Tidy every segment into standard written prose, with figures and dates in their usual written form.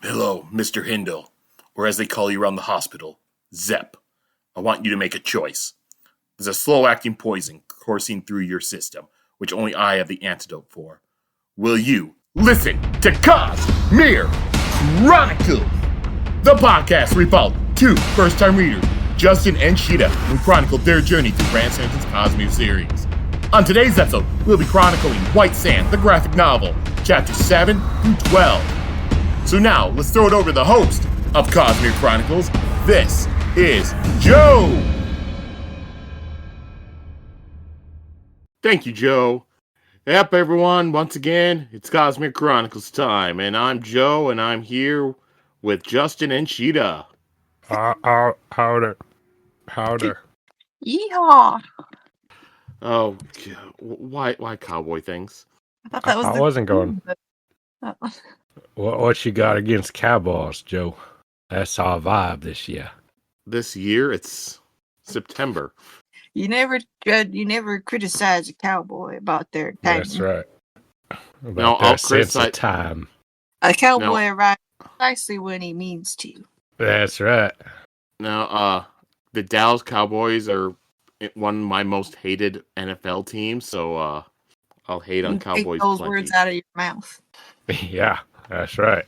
Hello, Mr. Hindle, or as they call you around the hospital, Zep. I want you to make a choice. There's a slow-acting poison coursing through your system, which only I have the antidote for. Will you listen to Cosmere Chronicles, the podcast where we follow two first-time readers, Justin and Sheta, who chronicled their journey through Brand Sanderson's Cosmere series. On today's episode, we'll be chronicling White Sand, the graphic novel, chapters 7 through 12. So now, let's throw it over to the host of Cosmere Chronicles. This is Joe. Thank you, Joe. Yep, everyone, once again, it's Cosmere Chronicles time, and I'm Joe, and I'm here with Justin and Sheta. Howder. Yeehaw! Oh, God. Why cowboy things? I thought that was I wasn't going. Oh. What you got against cowboys, Joe? That's our vibe this year. This year, it's September. You never criticize a cowboy about their time. That's right. About No, their I'll sense of criticize- time. A cowboy arrives precisely when he means to. That's right. Now, the Dallas Cowboys are one of my most hated NFL teams, so I'll hate on Cowboys Take those plenty. words out of your mouth. Yeah, that's right.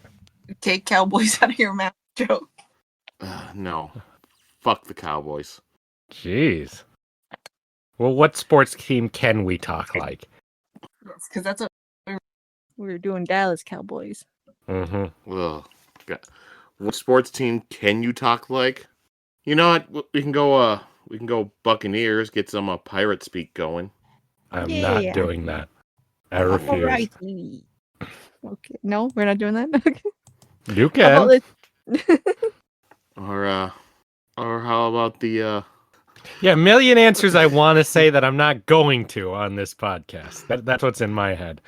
Take cowboys out of your mouth, Joe. No. Fuck the Cowboys. Jeez. Well, what sports team can we talk like? Yes, because that's what we were doing. Dallas Cowboys. Mm-hmm. Ugh. God. What sports team can you talk like? You know what? We can go Buccaneers, get some pirate speak going. I'm Yeah. not doing that. I refuse. Alrighty. Okay. No, we're not doing that. Okay. You How about can. Or how about the Yeah, a million answers I want to say that I'm not going to on this podcast. That's what's in my head.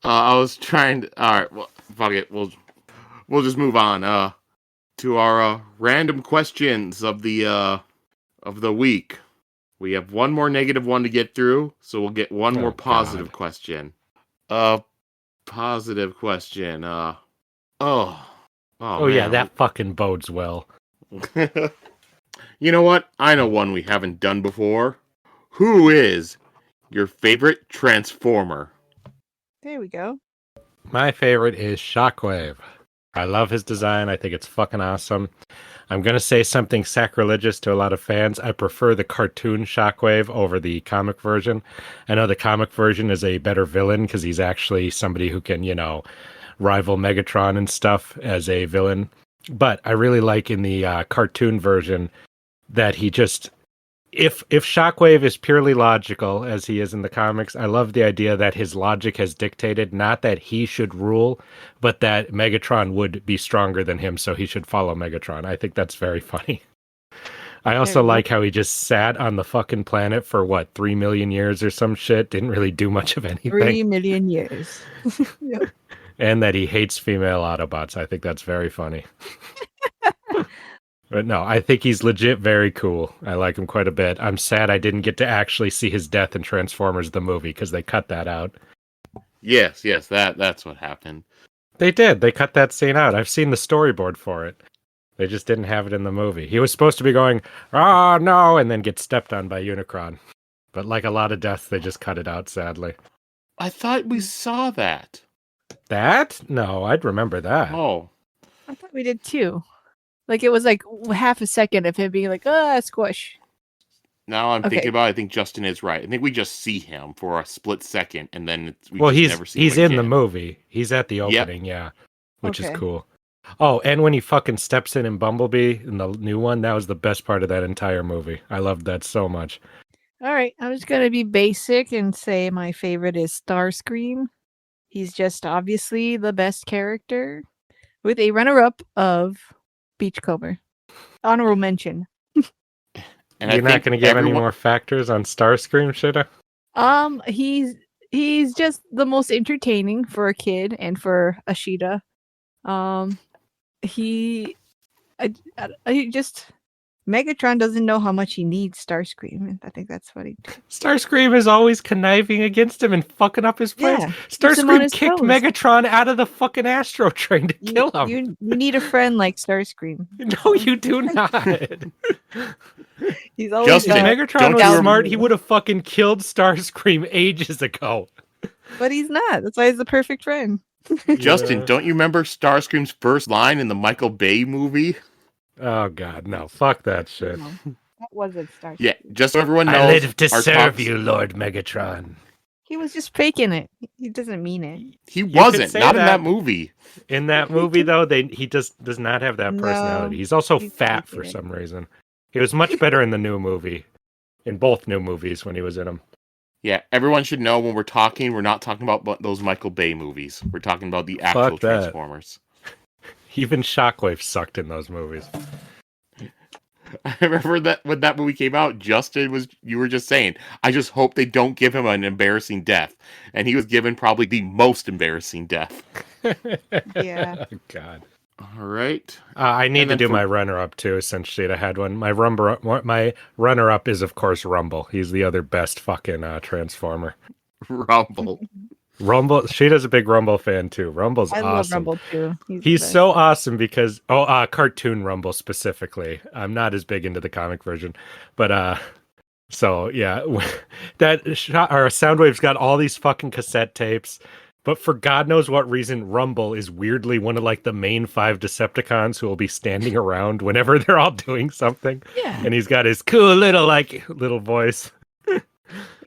I was trying to. All right, well, fuck it. We'll just move on. To our random questions of the week. We have one more negative one to get through, so we'll get one more positive God. question. Positive question. Oh Yeah, man. that fucking bodes well. You know what? I know one we haven't done before. Who is your favorite Transformer? There we go. My favorite is Shockwave. I love his design. I think it's fucking awesome. I'm going to say something sacrilegious to a lot of fans. I prefer the cartoon Shockwave over the comic version. I know the comic version is a better villain because he's actually somebody who can, rival Megatron and stuff as a villain. But I really like in the cartoon version that he just... If Shockwave is purely logical, as he is in the comics, I love the idea that his logic has dictated not that he should rule, but that Megatron would be stronger than him, so he should follow Megatron. I think that's very funny. I also like how he just sat on the fucking planet for, 3 million years or some shit, didn't really do much of anything. 3 million years. Yep. And that he hates female Autobots. I think that's very funny. But no, I think he's legit very cool. I like him quite a bit. I'm sad I didn't get to actually see his death in Transformers the movie because they cut that out. Yes, that's what happened. They did. They cut that scene out. I've seen the storyboard for it. They just didn't have it in the movie. He was supposed to be going, "Oh no," and then get stepped on by Unicron. But like a lot of deaths, they just cut it out, sadly. I thought we saw that. That? No, I'd remember that. Oh. I thought we did too. Like it was like half a second of him being like, squish. Now I'm Okay. thinking about it, I think Justin is right. I think we just see him for a split second, and then he's in the movie. He's at the opening, yeah, which Okay. is cool. Oh, and when he fucking steps in Bumblebee in the new one, that was the best part of that entire movie. I loved that so much. All right, I'm just gonna be basic and say my favorite is Starscream. He's just obviously the best character, with a runner-up of Beachcomber. Honorable mention. And You're not going to give any more factors on Starscream, Sheta? He's just the most entertaining for a kid and for Ashita. I just Megatron doesn't know how much he needs Starscream. And I think that's funny too. Starscream is always conniving against him and fucking up his plans. Yeah, keeps him on Starscream his kicked toes. Megatron out of the fucking Astro train to kill him. You need a friend like Starscream. No, you do not. He's always Justin, If got- Megatron was Gal- smart, he would have fucking killed Starscream ages ago. but he's not. That's why he's the perfect friend. Justin, Yeah. don't you remember Starscream's first line in the Michael Bay movie? Oh god, no! Fuck that shit. No, that wasn't Starscream. Yeah, just so everyone knows. I live to our serve talks- you, Lord Megatron. He was just faking it. He doesn't mean it. He could wasn't. say Not in that. that movie. In that movie, though, he just does not have that No, personality. He's also he's fat faking for it. some reason. He was much better in the new movie, in both new movies when he was in them. Yeah, everyone should know when we're talking, we're not talking about those Michael Bay movies. We're talking about the actual Fuck that. Transformers. Even Shockwave sucked in those movies. I remember that when that movie came out, you were just saying, I just hope they don't give him an embarrassing death. And he was given probably the most embarrassing death. Yeah. Oh, God. All right. I need And to then do for- my runner-up, too, since Sheta had one. My runner-up is, of course, Rumble. He's the other best fucking Transformer. Rumble. Rumble. Sheta's a big Rumble fan, too. Rumble's I awesome. love Rumble too. He's He's the best. so awesome because cartoon Rumble specifically. I'm not as big into the comic version, but so yeah, that shot or Soundwave's got all these fucking cassette tapes, but for God knows what reason, Rumble is weirdly one of like the main 5 Decepticons who will be standing around whenever they're all doing something, Yeah. and he's got his cool little voice,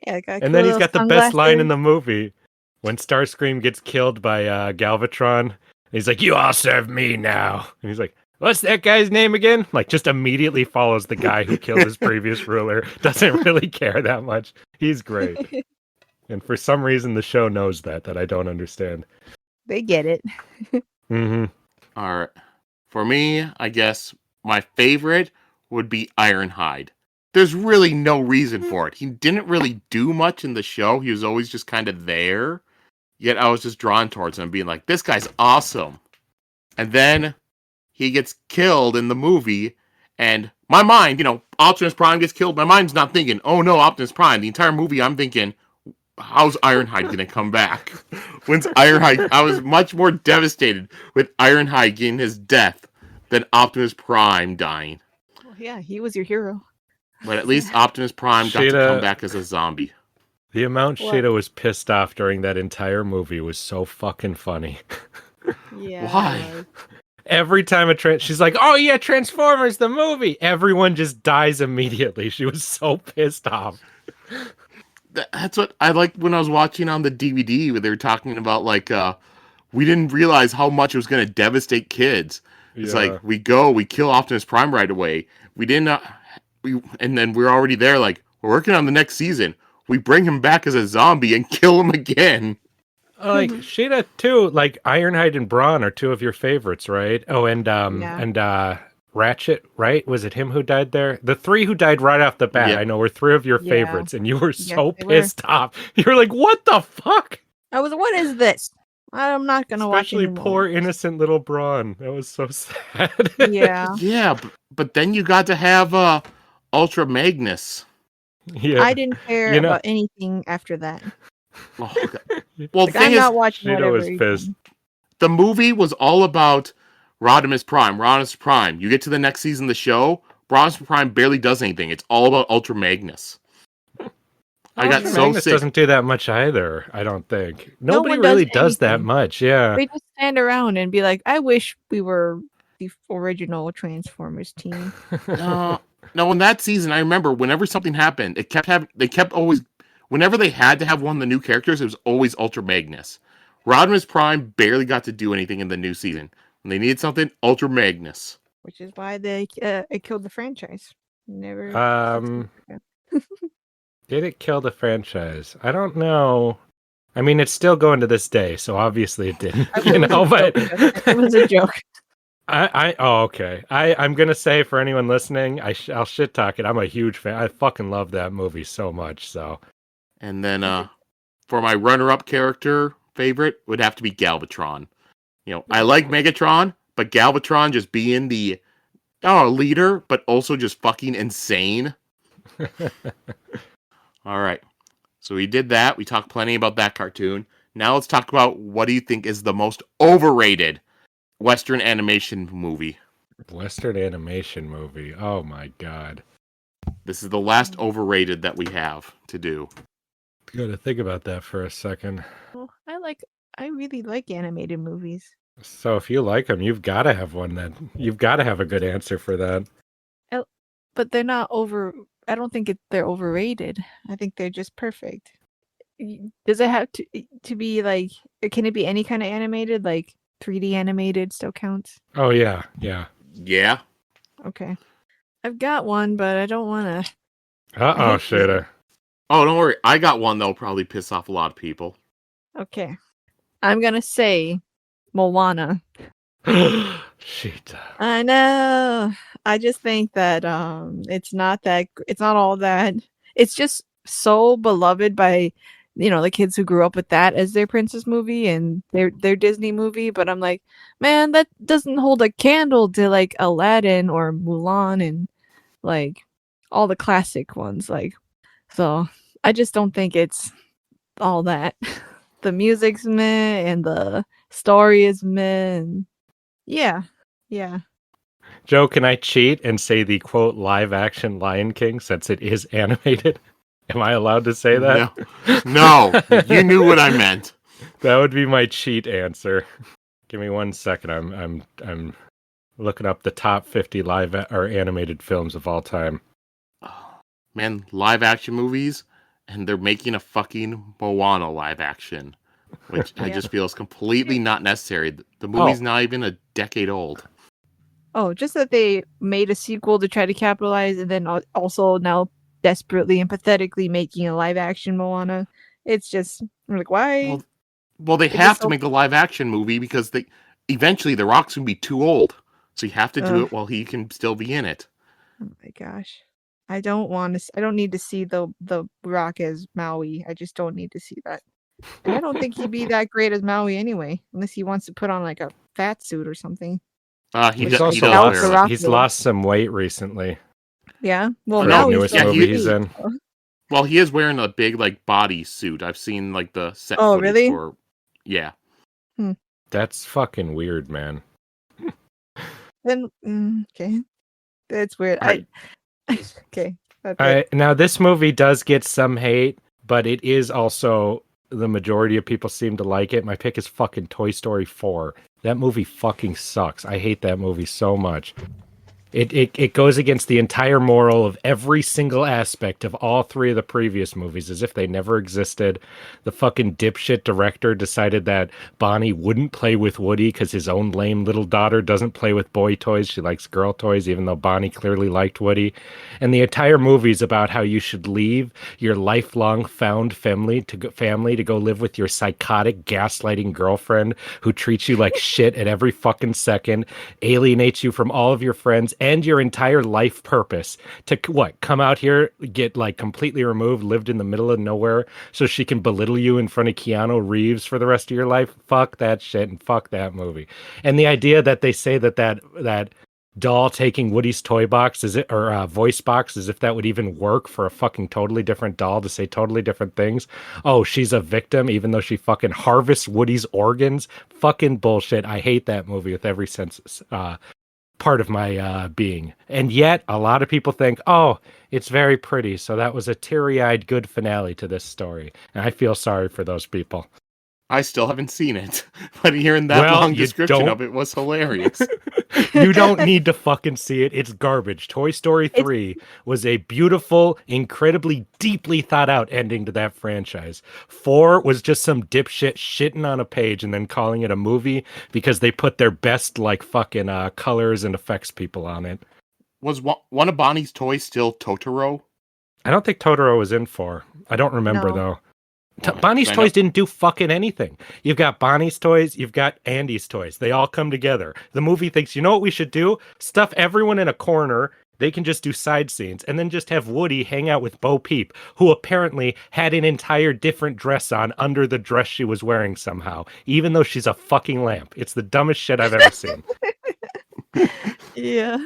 Yeah, got and then he's cool got the sunglasses. best line in the movie when Starscream gets killed by Galvatron. He's like, "You all serve me now," and he's like, "What's that guy's name again?" Like, just immediately follows the guy who killed his previous ruler. Doesn't really care that much. He's great, and for some reason, the show knows that I don't understand. They get it. Mm-hmm. All right. For me, I guess my favorite would be Ironhide. There's really no reason for it. He didn't really do much in the show. He was always just kind of there. Yet I was just drawn towards him, being like, this guy's awesome. And then he gets killed in the movie, and my mind, Optimus Prime gets killed. My mind's not thinking, oh no, Optimus Prime. The entire movie, I'm thinking, how's Ironhide going to come back? When's Ironhide? I was much more devastated with Ironhide getting his death than Optimus Prime dying. Well, yeah, he was your hero. But at least Optimus Prime got to Sheta- come back as a zombie. The amount What? Sheta was pissed off during that entire movie was so fucking funny. Yeah. Why? Every time she's like, "Oh yeah, Transformers the movie." Everyone just dies immediately. She was so pissed off. That's what I liked when I was watching on the DVD where they were talking about we didn't realize how much it was going to devastate kids. It's Yeah. like we kill Optimus Prime right away. We didn't, and then we're already there. Like we're working on the next season. We bring him back as a zombie and kill him again. Like Sheta too. Like Ironhide and Brawn are 2 of your favorites, right? Oh, and Ratchet, right? Was it him who died there? The 3 who died right off the bat, Yeah. I know, were 3 of your Yeah. favorites, and you were so they were. pissed off. You were like, "What the fuck?" What is this? I'm not gonna watch Especially anymore. poor innocent little Brawn. That was so sad. Yeah. Yeah, but then you got to have Ultra Magnus. Yeah. I didn't care You know- about anything after that. Oh, God. Well, the Like, I'm thing is, not watching Sheta whatever was he's pissed. doing. the movie was all about Rodimus Prime. You get to the next season of the show, Rodimus Prime barely does anything. It's all about Ultra Magnus. I got so Magnus sick. doesn't do that much either, I don't think. Nobody one does really does that anything. much, yeah. They just stand around and be like, I wish we were the original Transformers team. No, in that season, I remember whenever something happened, they kept always, whenever they had to have one of the new characters, it was always Ultra Magnus. Rodimus Prime barely got to do anything in the new season. When they needed something, Ultra Magnus. Which is why they it killed the franchise. Never. Did it kill the franchise? I don't know. I mean, it's still going to this day, so obviously it didn't. But It was a joke. okay. I'm gonna say for anyone listening, I'll shit talk it. I'm a huge fan. I fucking love that movie so much. So, And then for my runner-up character favorite would have to be Galvatron. I like Megatron, but Galvatron just being the Oh, a leader, but also just fucking insane. All right. So we did that. We talked plenty about that cartoon. Now let's talk about what do you think is the most overrated Western animation movie. Western animation movie. Oh my god. This is the last overrated that we have to do. Gotta think about that for a second. Well, I really like animated movies. So if you like them, you've got to have one that you've got to have a good answer for that. But they're not over. I don't think they're overrated. I think they're just perfect. Does it have to be like? Can it be any kind of animated? Like 3D animated still counts. Oh yeah, yeah. Yeah. Okay, I've got one, but I don't want to. Uh oh, Sheta. Oh, don't worry. I got one that'll probably piss off a lot of people. Okay, I'm gonna say Moana. Sheta. I know. I just think that it's not all that. It's just so beloved by the kids who grew up with that as their princess movie and their Disney movie, but I'm like, man, that doesn't hold a candle to like Aladdin or Mulan and like all the classic ones, like. So I just don't think it's all that. The music's meh and the story is meh and yeah. Joe, can I cheat and say the quote live action Lion King since it is animated? Am I allowed to say that? No, you knew what I meant. That would be my cheat answer. Give me 1 second. I'm looking up the top 50 live or animated films of all time. Man, live action movies, and they're making a fucking Moana live action, which I just feel is completely not necessary. The movie's not even a decade old. Oh, just that they made a sequel to try to capitalize, and then also now desperately and pathetically making a live action Moana. It's just I'm like, why? Well, they have to make a live action movie because eventually the Rock's gonna be too old, so you have to do it while he can still be in it. Oh my gosh, I don't need to see the Rock as Maui. I just don't need to see that. And I don't think he'd be that great as Maui anyway, unless he wants to put on like a fat suit or something. He's lost some weight recently. Yeah, well, now newest movie he's in. Well, he is wearing a big like body suit. I've seen like the set. Oh, really? Yeah. That's fucking weird, man. Then okay, that's weird. Right. Okay. All right. Now this movie does get some hate, but it is also the majority of people seem to like it. My pick is fucking Toy Story 4. That movie fucking sucks. I hate that movie so much. It goes against the entire moral of every single aspect of all three of the previous movies, as if they never existed. The fucking dipshit director decided that Bonnie wouldn't play with Woody because his own lame little daughter doesn't play with boy toys. She likes girl toys, even though Bonnie clearly liked Woody. And the entire movie is about how you should leave your lifelong found family to go live with your psychotic, gaslighting girlfriend who treats you like shit at every fucking second, alienates you from all of your friends, and your entire life purpose to come out here, get like completely removed, lived in the middle of nowhere so she can belittle you in front of Keanu Reeves for the rest of your life. Fuck that shit and fuck that movie. And the idea that they say that doll taking Woody's toy box voice box as if that would even work for a fucking totally different doll to say totally different things. Oh, she's a victim even though she fucking harvests Woody's organs. Fucking bullshit. I hate that movie with every sense part of my being. And yet a lot of people think, oh, it's very pretty, so that was a teary-eyed good finale to this story. And I feel sorry for those people. I still haven't seen it, but hearing that long description of it was hilarious. You don't need to fucking see it. It's garbage. Toy Story 3 was a beautiful, incredibly deeply thought out ending to that franchise. 4 was just some dipshit shitting on a page and then calling it a movie because they put their best like fucking colors and effects people on it. Was one of Bonnie's toys still Totoro? I don't think Totoro was in 4. I don't remember though. Bonnie's toys didn't do fucking anything. You've got Bonnie's toys, you've got Andy's toys. They all come together. The movie thinks, you know what we should do? Stuff everyone in a corner. They can just do side scenes and then just have Woody hang out with Bo Peep, who apparently had an entire different dress on under the dress she was wearing somehow, even though she's a fucking lamp. It's the dumbest shit I've ever seen. Yeah.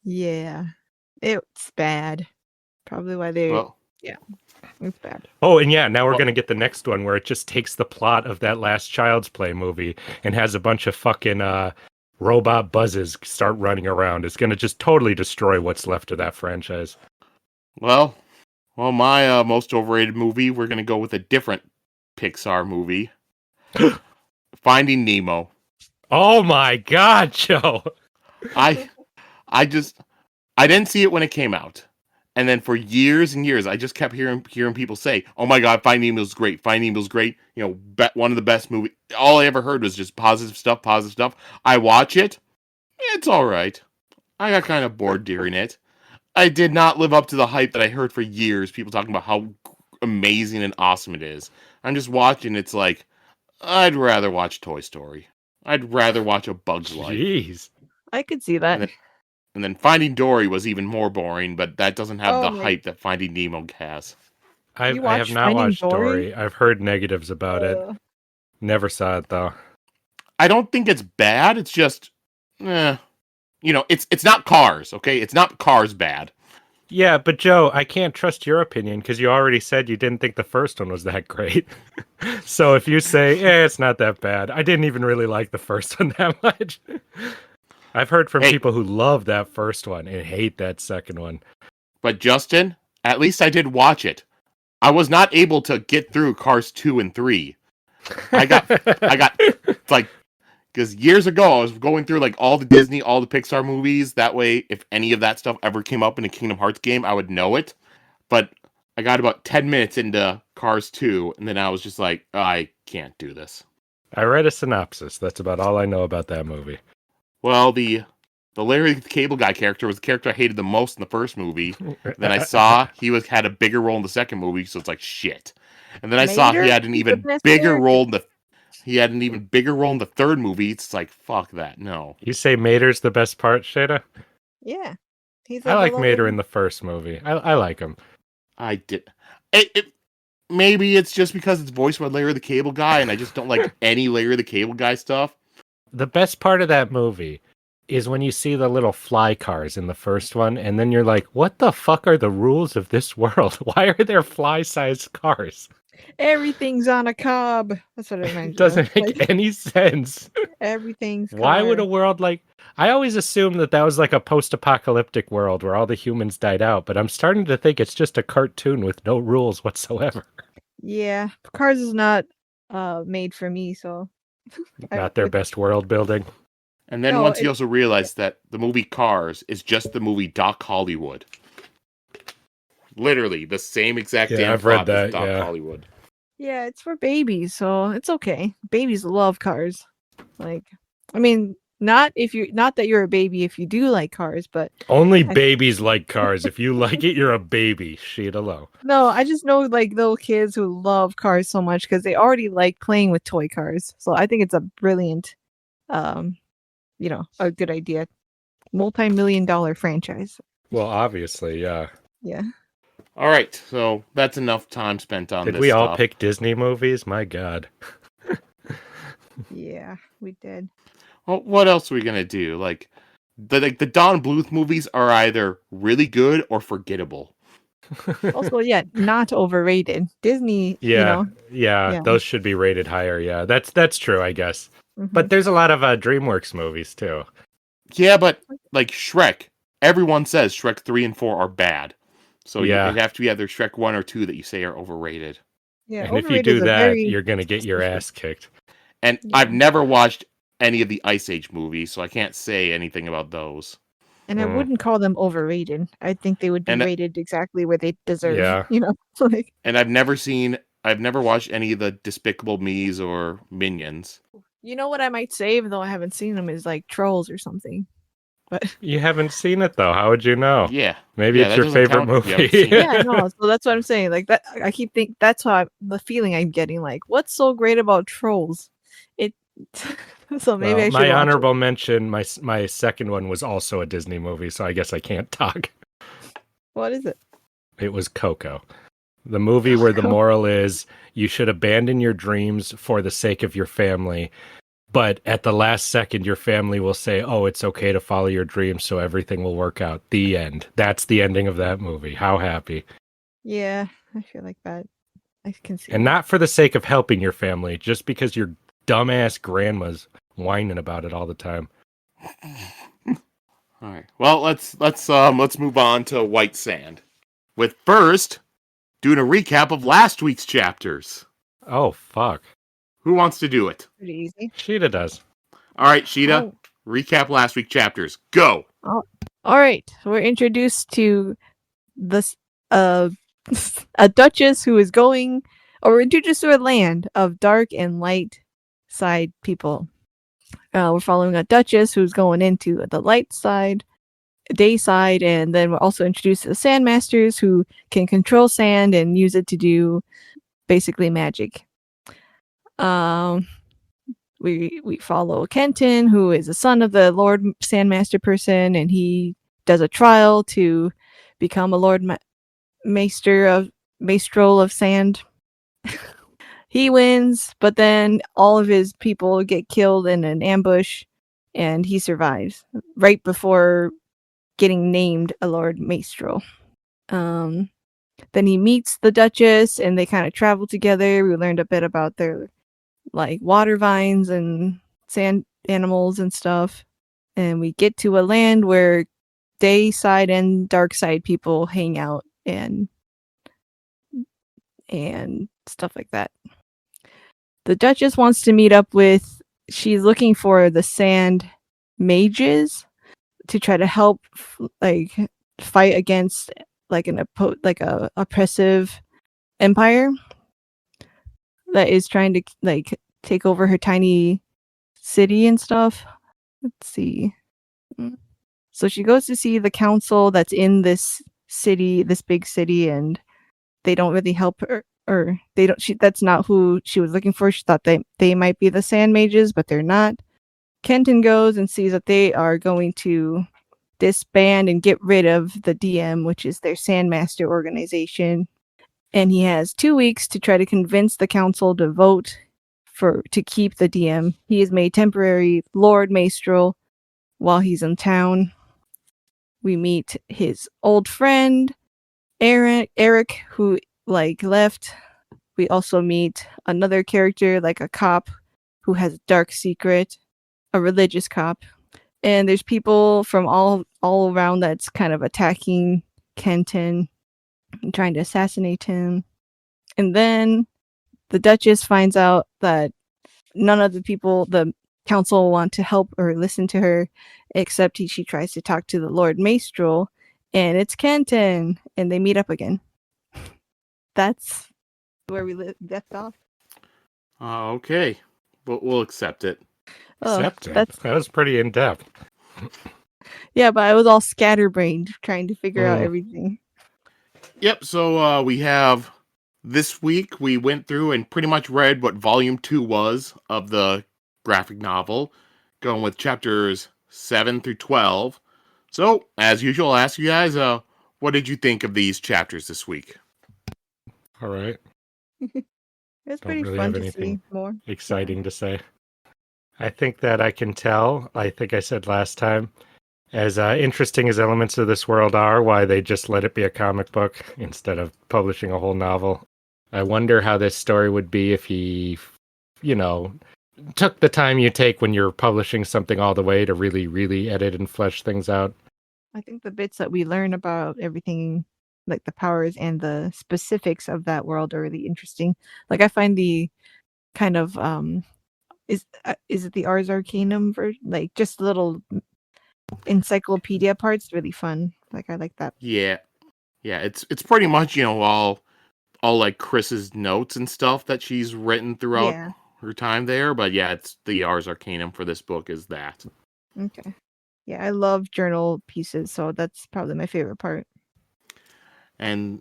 Yeah. It's bad. Probably why they. Well, Yeah. It's bad. Oh, and yeah, now we're Well- going to get the next one where it just takes the plot of that last Child's Play movie and has a bunch of fucking robot buzzes start running around. It's going to just totally destroy what's left of that franchise. well, my most overrated movie, we're going to go with a different Pixar movie. Finding Nemo. Oh my God, Joe. I didn't see it when it came out. And then for years and years, I just kept hearing people say, "Oh my God, Finding Nemo's great. Finding Nemo's great. You know, one of the best movies." All I ever heard was just positive stuff, positive stuff. I watch it. It's all right. I got kind of bored during it. I did not live up to the hype that I heard for years. People talking about how amazing and awesome it is. I'm just watching. It's like, I'd rather watch Toy Story. I'd rather watch A Bug's Life. Jeez. I could see that. And then Finding Dory was even more boring, but that doesn't have the Oh my- hype that Finding Nemo has. I You have watched not Finding watched Dory? Dory. I've heard negatives about it. Never saw it though. I don't think it's bad. It's just, it's not Cars, okay? It's not Cars bad. Yeah, but Joe, I can't trust your opinion because you already said you didn't think the first one was that great. So if you say, it's not that bad, I didn't even really like the first one that much. I've heard from people who love that first one and hate that second one. But Justin, at least I did watch it. I was not able to get through Cars 2 and 3. I got like, because years ago I was going through like all the Disney, all the Pixar movies. That way, if any of that stuff ever came up in a Kingdom Hearts game, I would know it. But I got about 10 minutes into Cars 2, and then I was just like, I can't do this. I read a synopsis. That's about all I know about that movie. Well, the Larry the Cable Guy character was the character I hated the most in the first movie. Then I saw he had a bigger role in the second movie, so it's like shit. And then I saw he had an even bigger role in the third movie. It's like, fuck that, no. You say Mater's the best part, Sheta? Yeah. I like Mater in the first movie. I like him. I did. Maybe it's just because it's voiced by Larry the Cable Guy, and I just don't like any Larry the Cable Guy stuff. The best part of that movie is when you see the little fly cars in the first one, and then you're like, what the fuck are the rules of this world? Why are there fly-sized cars? Everything's on a cob. That's what it meant. It doesn't make any sense. Everything's Why would a world like... I always assumed that was like a post-apocalyptic world where all the humans died out, but I'm starting to think it's just a cartoon with no rules whatsoever. Yeah, Cars is not made for me, so... Not their best world building. And then once you also realize that the movie Cars is just the movie Doc Hollywood. Literally, the same exact damn I've read plot as that, Doc yeah. Hollywood. Yeah, it's for babies, so it's okay. Babies love cars. Like, I mean, not that you're a baby if you do like cars, but only babies like cars. If you like it, you're a baby. Shit alone. No, I just know like little kids who love cars so much because they already like playing with toy cars. So I think it's a brilliant, a good idea. Multi-million-dollar franchise. Well, obviously, yeah. Yeah. All right, so that's enough time spent on this. Did we all stuff. pick Disney movies? My God. Yeah, we did. Well, what else are we gonna do? Like the Don Bluth movies are either really good or forgettable. Also, yeah, not overrated. Disney, Yeah, Yeah. those should be rated higher. Yeah, that's true, I guess. Mhm. But there's a lot of DreamWorks movies too. Yeah, but like Shrek, everyone says Shrek 3 and 4 are bad. So Yeah. it'd have to be either Shrek 1 or 2 that you say are overrated. Yeah, And if you overrated do is a that, very- you're gonna get your ass kicked. And Yeah. I've never watched any of the Ice Age movies, so I can't say anything about those. And I wouldn't call them overrated. I think they would be And- rated exactly where they deserve. Yeah. Like And I've never watched any of the Despicable Me's or Minions. what I might say, even though I haven't seen them, is like Trolls or something. But You haven't seen it though. How would you know? Yeah. Maybe Yeah, it's that your doesn't favorite count if you haven't movie. seen it. yeah, no. So that's what I'm saying. Like that, I keep thinking that's how the feeling I'm getting. Like, what's so great about Trolls? It. So maybe Well, I should. my watch honorable mention, my second one was also a Disney movie, so I guess I can't talk. It. What is it? It was Coco. The movie where the moral is you should abandon your dreams for the sake of your family But at the last second, your family will say, "Oh, it's okay to follow your dreams, so everything will work out." The end. That's the ending of that movie. How happy. Yeah, I feel like that. I can see And that. not for the sake of helping your family, just because your dumbass grandma's whining about it all the time. All right. Well, let's move on to White Sand. With first doing a recap of last week's chapters. Oh, fuck. Who wants to do it? Pretty easy. Sheeta does. All right, Sheta. Oh. Recap last week's chapters. Go. All right. We're introduced to this a duchess who is going, or we're introduced to a land of dark and light side people. We're following a duchess who's going into the light side, day side, and then we're also introduced to the sandmasters who can control sand and use it to do basically magic. We follow Kenton, who is the son of the Lord Sandmaster person, and he does a trial to become a Lord Maestro of Sand. He wins, but then all of his people get killed in an ambush, and he survives right before getting named a Lord Maestro. Then he meets the Duchess, and they kind of travel together. We learned a bit about their water vines and sand animals and stuff. And we get to a land where day side and dark side people hang out and stuff like that. The Duchess wants to meet up with, she's looking for the sand mages to try to help fight against a oppressive empire that is trying to take over her tiny city and stuff. Let's see. So she goes to see the council that's in this city, this big city, and they don't really help her, or they don't. That's not who she was looking for. She thought they might be the sand mages, but they're not. Kenton goes and sees that they are going to disband and get rid of the Diem, which is their Sandmaster organization. And he has 2 weeks to try to convince the council to vote to keep the Diem. He is made temporary Lord Maestro while he's in town. We meet his old friend, Eric, who left. We also meet another character, a cop who has a dark secret, a religious cop. And there's people from all around that's kind of attacking Kenton and trying to assassinate him. And then the Duchess finds out that none of the people, the council, want to help or listen to her, except she tries to talk to the Lord Maestro, and it's Kenton, and they meet up again. That's where we left off. Okay. But we'll accept it. Accept it? That was pretty in-depth. Yeah, but I was all scatterbrained trying to figure out everything. Yep, so we have this week we went through and pretty much read what volume 2 was of the graphic novel, going with chapters 7 through 12. So, as usual, I'll ask you guys, what did you think of these chapters this week? All right. It's pretty fun to see more. Exciting to say. I think that I can tell, I think I said last time, as interesting as elements of this world are, why they just let it be a comic book instead of publishing a whole novel. I wonder how this story would be if he, took the time you take when you're publishing something all the way to really, really edit and flesh things out. I think the bits that we learn about everything, like the powers and the specifics of that world, are really interesting. I find the kind of is it the Ars Arcanum version, just little encyclopedia parts, really fun. I like that. Yeah, it's pretty much all Chris's notes and stuff that she's written throughout her time there. But yeah, it's the Ars Arcanum for this book is that. Okay. Yeah, I love journal pieces, so that's probably my favorite part. And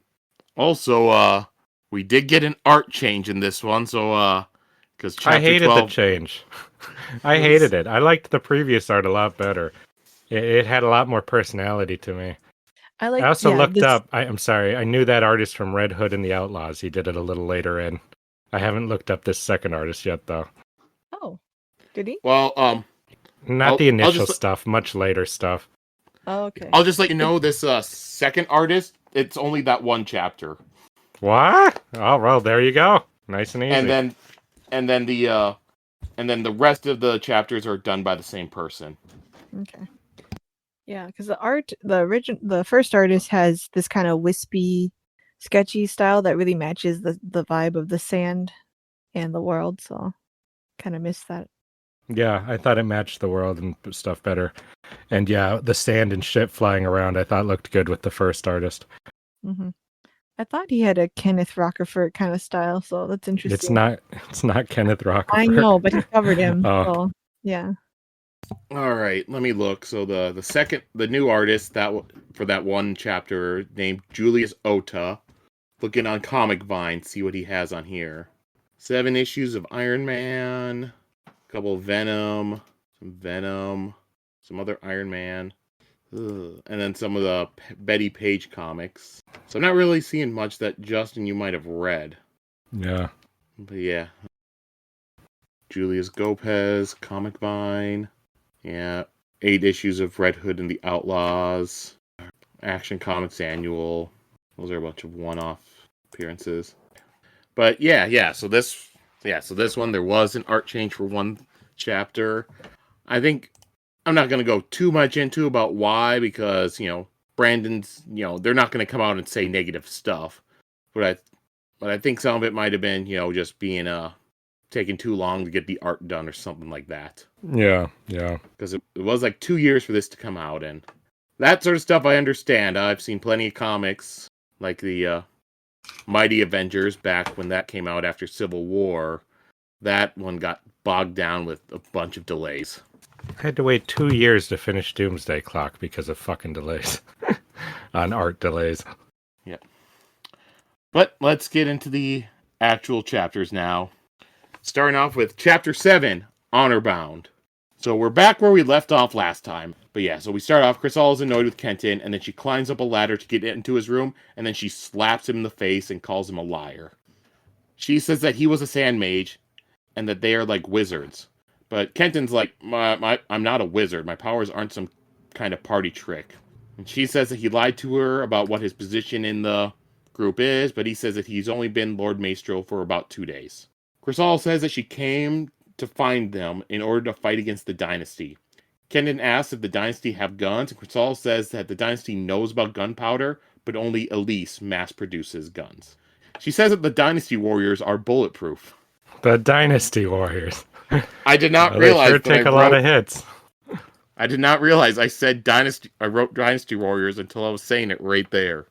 also, we did get an art change in this one, so because I hated 12, the change. I hated it. I liked the previous art a lot better. It had a lot more personality to me. I also looked up. I'm sorry. I knew that artist from Red Hood and the Outlaws. He did it a little later in. I haven't looked up this second artist yet, though. Oh. Did he? Well, Not I'll, the I'll initial just stuff, much later stuff. Oh, okay. I'll just let you know this second artist. It's only that one chapter, What? Oh, well, there you go. Nice and easy. and then the rest of the chapters are done by the same person. Okay. Yeah, because the first artist has this kind of wispy, sketchy style that really matches the vibe of the sand and the world. So, kind of missed that. Yeah, I thought it matched the world and stuff better. And yeah, the sand and shit flying around I thought looked good with the first artist. Hmm. I thought he had a Kenneth Rocafort kind of style, so that's interesting. It's not Kenneth Rocafort. I know, but he covered him. Oh. So, yeah. All right, let me look. So the new artist for that one chapter named Julius Ota, looking on Comic Vine, see what he has on here. 7 issues of Iron Man, a couple of Venom, some other Iron Man, and then some of the Betty Page comics. So I'm not really seeing much that Justin you might have read. Yeah. But yeah, Julius Gopez, Comic Vine. Yeah, 8 issues of Red Hood and the Outlaws, Action Comics Annual. Those are a bunch of one-off appearances. But yeah. So this one there was an art change for one chapter. I think I'm not going to go too much into about why, because Brandon's they're not going to come out and say negative stuff. But I think some of it might have been just being taking too long to get the art done or something like that. Yeah. Because it was like 2 years for this to come out, and that sort of stuff I understand. I've seen plenty of comics, like the Mighty Avengers back when that came out after Civil War. That one got bogged down with a bunch of delays. I had to wait 2 years to finish Doomsday Clock because of fucking delays. On art delays. Yeah. But let's get into the actual chapters now. Starting off with Chapter 7, Honor Bound. So we're back where we left off last time. But yeah, so we start off, Khrissalla is annoyed with Kenton, and then she climbs up a ladder to get into his room, and then she slaps him in the face and calls him a liar. She says that he was a sand mage, and that they are like wizards. But Kenton's like, I'm not a wizard. My powers aren't some kind of party trick. And she says that he lied to her about what his position in the group is, but he says that he's only been Lord Maestro for about 2 days. Khrissalla says that she came to find them in order to fight against the Dynasty. Kenton asks if the Dynasty have guns, and Khrissalla says that the Dynasty knows about gunpowder, but only Elise mass produces guns. She says that the Dynasty warriors are bulletproof. The Dynasty Warriors. I did not realize they sure take a lot of hits. I did not realize I said Dynasty. I wrote Dynasty Warriors until I was saying it right there.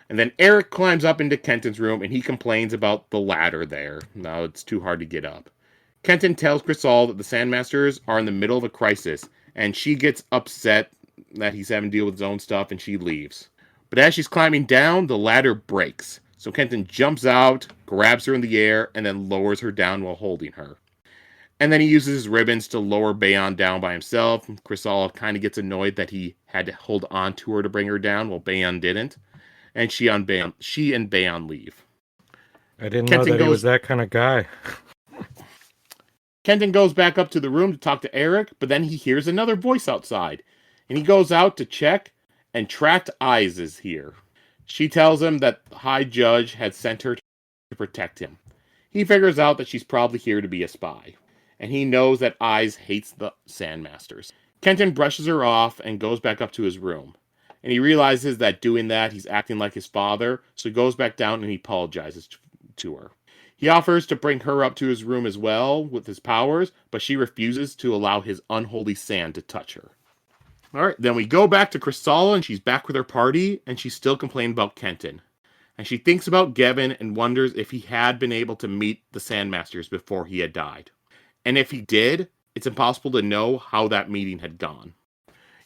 And then Eric climbs up into Kenton's room and he complains about the ladder there. No, it's too hard to get up. Kenton tells Khrissalla that the Sandmasters are in the middle of a crisis, and she gets upset that he's having to deal with his own stuff, and she leaves. But as she's climbing down, the ladder breaks. So Kenton jumps out, grabs her in the air, and then lowers her down while holding her. And then he uses his ribbons to lower Bayon down by himself. Khrissalla kind of gets annoyed that he had to hold on to her to bring her down while Bayon didn't. And she and Bayon leave. I didn't know that he was that kind of guy. Kenton goes back up to the room to talk to Eric, but then he hears another voice outside. And he goes out to check, and Tracked Eyes is here. She tells him that the High Judge had sent her to protect him. He figures out that she's probably here to be a spy. And he knows that Eyes hates the Sandmasters. Kenton brushes her off and goes back up to his room. And he realizes that doing that, he's acting like his father, so he goes back down and he apologizes to her. He offers to bring her up to his room as well with his powers, but she refuses to allow his unholy sand to touch her. Alright, then we go back to Khrissalla and she's back with her party, and she's still complaining about Kenton. And she thinks about Gavin and wonders if he had been able to meet the Sandmasters before he had died. And if he did, it's impossible to know how that meeting had gone.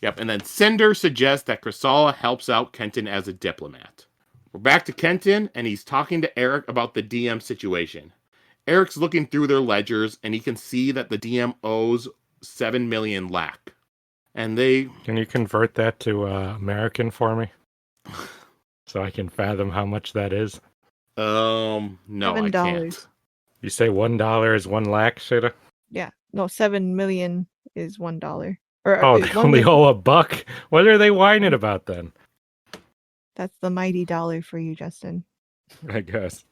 Yep, and then Cinder suggests that Khrissalla helps out Kenton as a diplomat. We're back to Kenton, and he's talking to Eric about the Diem situation. Eric's looking through their ledgers, and he can see that the Diem owes 7 million lac. And they... Can you convert that to American for me? So I can fathom how much that is? No, $7. I can't. You say $1 is 1 lakh, Sheta? Yeah, No, 7 million is $1. Or Oh, they 1 only million. owe $1. What are they whining about then? That's the mighty dollar for you, Justin. I guess.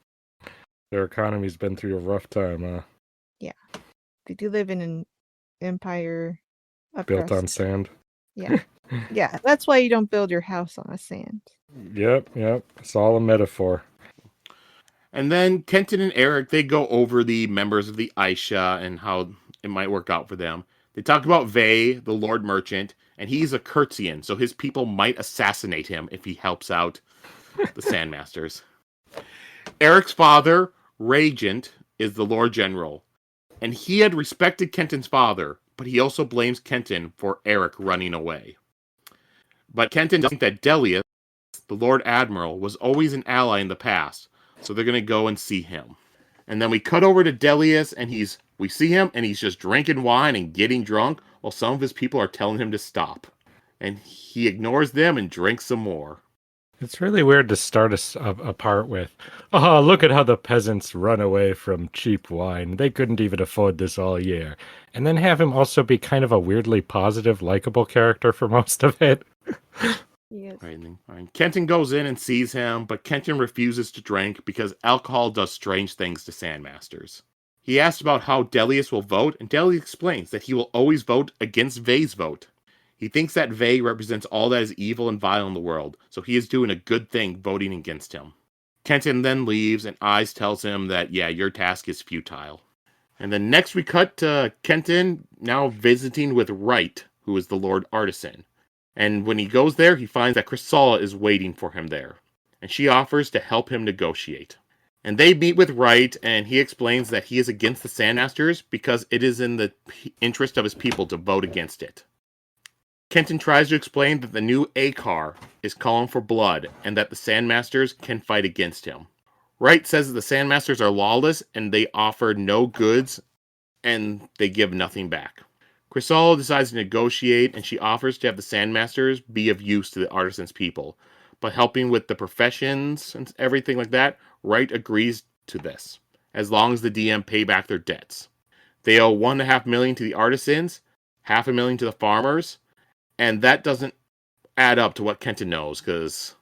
Their economy's been through a rough time, huh? Yeah. They do live in an empire Built on oppressed. sand. Yeah. Yeah. That's why you don't build your house on a sand. Yep. It's all a metaphor. And then Kenton and Eric, they go over the members of the Taisha and how it might work out for them. They talk about Vey, the Lord Merchant, and he's a Kurtzian, so his people might assassinate him if he helps out the Sandmasters. Eric's father, Regent, is the Lord General, and he had respected Kenton's father, but he also blames Kenton for Eric running away. But Kenton doesn't think that Delius, the Lord Admiral, was always an ally in the past, so they're going to go and see him. And then we cut over to Delius, and we see him, and he's just drinking wine and getting drunk, while some of his people are telling him to stop. And he ignores them and drinks some more. It's really weird to start us apart with, oh, look at how the peasants run away from cheap wine. They couldn't even afford this all year. And then have him also be kind of a weirdly positive, likable character for most of it. Yes. Right. Kenton goes in and sees him, but Kenton refuses to drink because alcohol does strange things to Sandmasters. He asks about how Delius will vote, and Delius explains that he will always vote against Vey's vote. He thinks that Vey represents all that is evil and vile in the world, so he is doing a good thing voting against him. Kenton then leaves, and Eyes tells him that, yeah, your task is futile. And then next we cut to Kenton now visiting with Wright, who is the Lord Artisan. And when he goes there, he finds that Khrissalla is waiting for him there, and she offers to help him negotiate. And they meet with Wright, and he explains that he is against the Sandmasters because it is in the interest of his people to vote against it. Kenton tries to explain that the new Akar is calling for blood, and that the Sandmasters can fight against him. Wright says that the Sandmasters are lawless, and they offer no goods, and they give nothing back. Khrissalla decides to negotiate, and she offers to have the Sandmasters be of use to the Artisan's people. But helping with the professions and everything like that, Wright agrees to this, as long as the Diem pay back their debts. They owe $1.5 million to the Artisans, $500,000 to the farmers, and that doesn't add up to what Kenton knows, because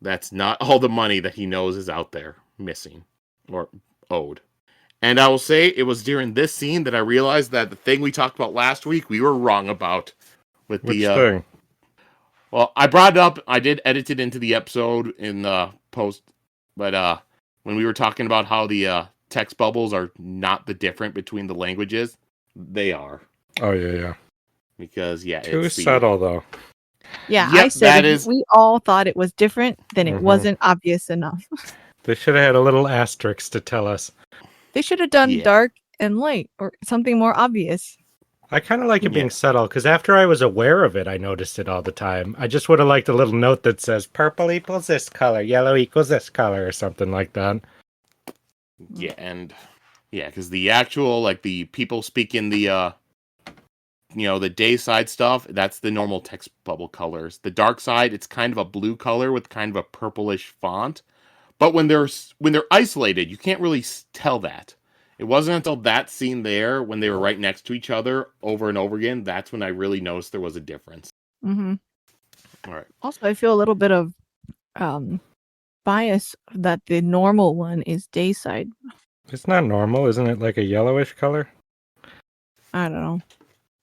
that's not all the money that he knows is out there missing or owed. And I will say it was during this scene that I realized that the thing we talked about last week, we were wrong about. With Which thing? Well, I brought it up. I did edit it into the episode in the post. But when we were talking about how the text bubbles are not the different between the languages, they are. Oh, yeah. Because, yeah, Too it's subtle, though. Yeah, Yep, I said that if is... we all thought it was different, then it Mhm. wasn't obvious enough. They should have had a little asterisk to tell us. They should have done Yeah. dark and light or something more obvious. I kind of like it being Yeah. subtle, because after I was aware of it, I noticed it all the time. I just would have liked a little note that says, purple equals this color, yellow equals this color, or something like that. Yeah, and... Yeah, because the actual, like, the people speaking the, the day side stuff, that's the normal text bubble colors. The dark side, it's kind of a blue color with kind of a purplish font. But when they're isolated, you can't really tell that. It wasn't until that scene there, when they were right next to each other over and over again, that's when I really noticed there was a difference. Mm-hmm. All right. Also, I feel a little bit of bias that the normal one is dayside. It's not normal, isn't it? Like a yellowish color? I don't know.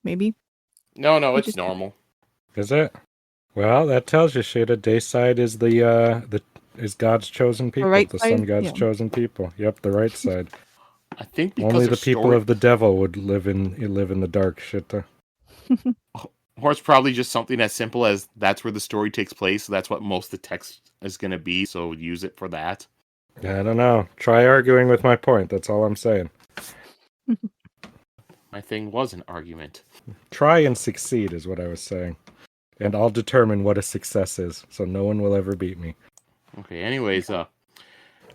Maybe. No, You it's just- normal. Is it? Well, that tells you, Sheta. Dayside is is God's chosen people, right the side? sun God's Yeah. chosen people. Yep, the right side. I think because Only their the people story, of the devil would live in the dark, Sheta. or it's probably just something as simple as that's where the story takes place, so that's what most of the text is going to be, so use it for that. I don't know. Try arguing with my point. That's all I'm saying. My thing was an argument. Try and succeed is what I was saying. And I'll determine what a success is, so no one will ever beat me. Okay, anyways,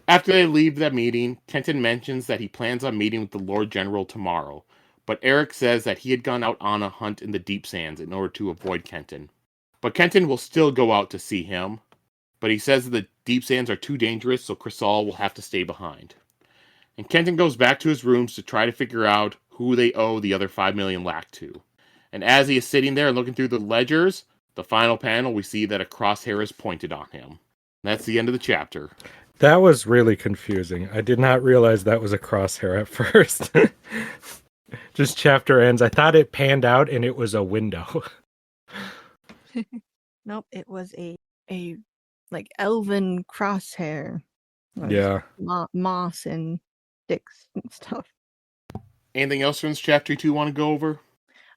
after they leave that meeting, Kenton mentions that he plans on meeting with the Lord General tomorrow, but Eric says that he had gone out on a hunt in the deep sands in order to avoid Kenton. But Kenton will still go out to see him, but he says that the deep sands are too dangerous, so Khrissalla will have to stay behind. And Kenton goes back to his rooms to try to figure out who they owe the other 5 million lac to. And as he is sitting there looking through the ledgers, the final panel, we see that a crosshair is pointed on him. That's the end of the chapter. That was really confusing. I did not realize that was a crosshair at first. Just chapter ends. I thought it panned out and it was a window. Nope, it was a like elven crosshair. Yeah. Moss and sticks and stuff. Anything else from this chapter you want to go over?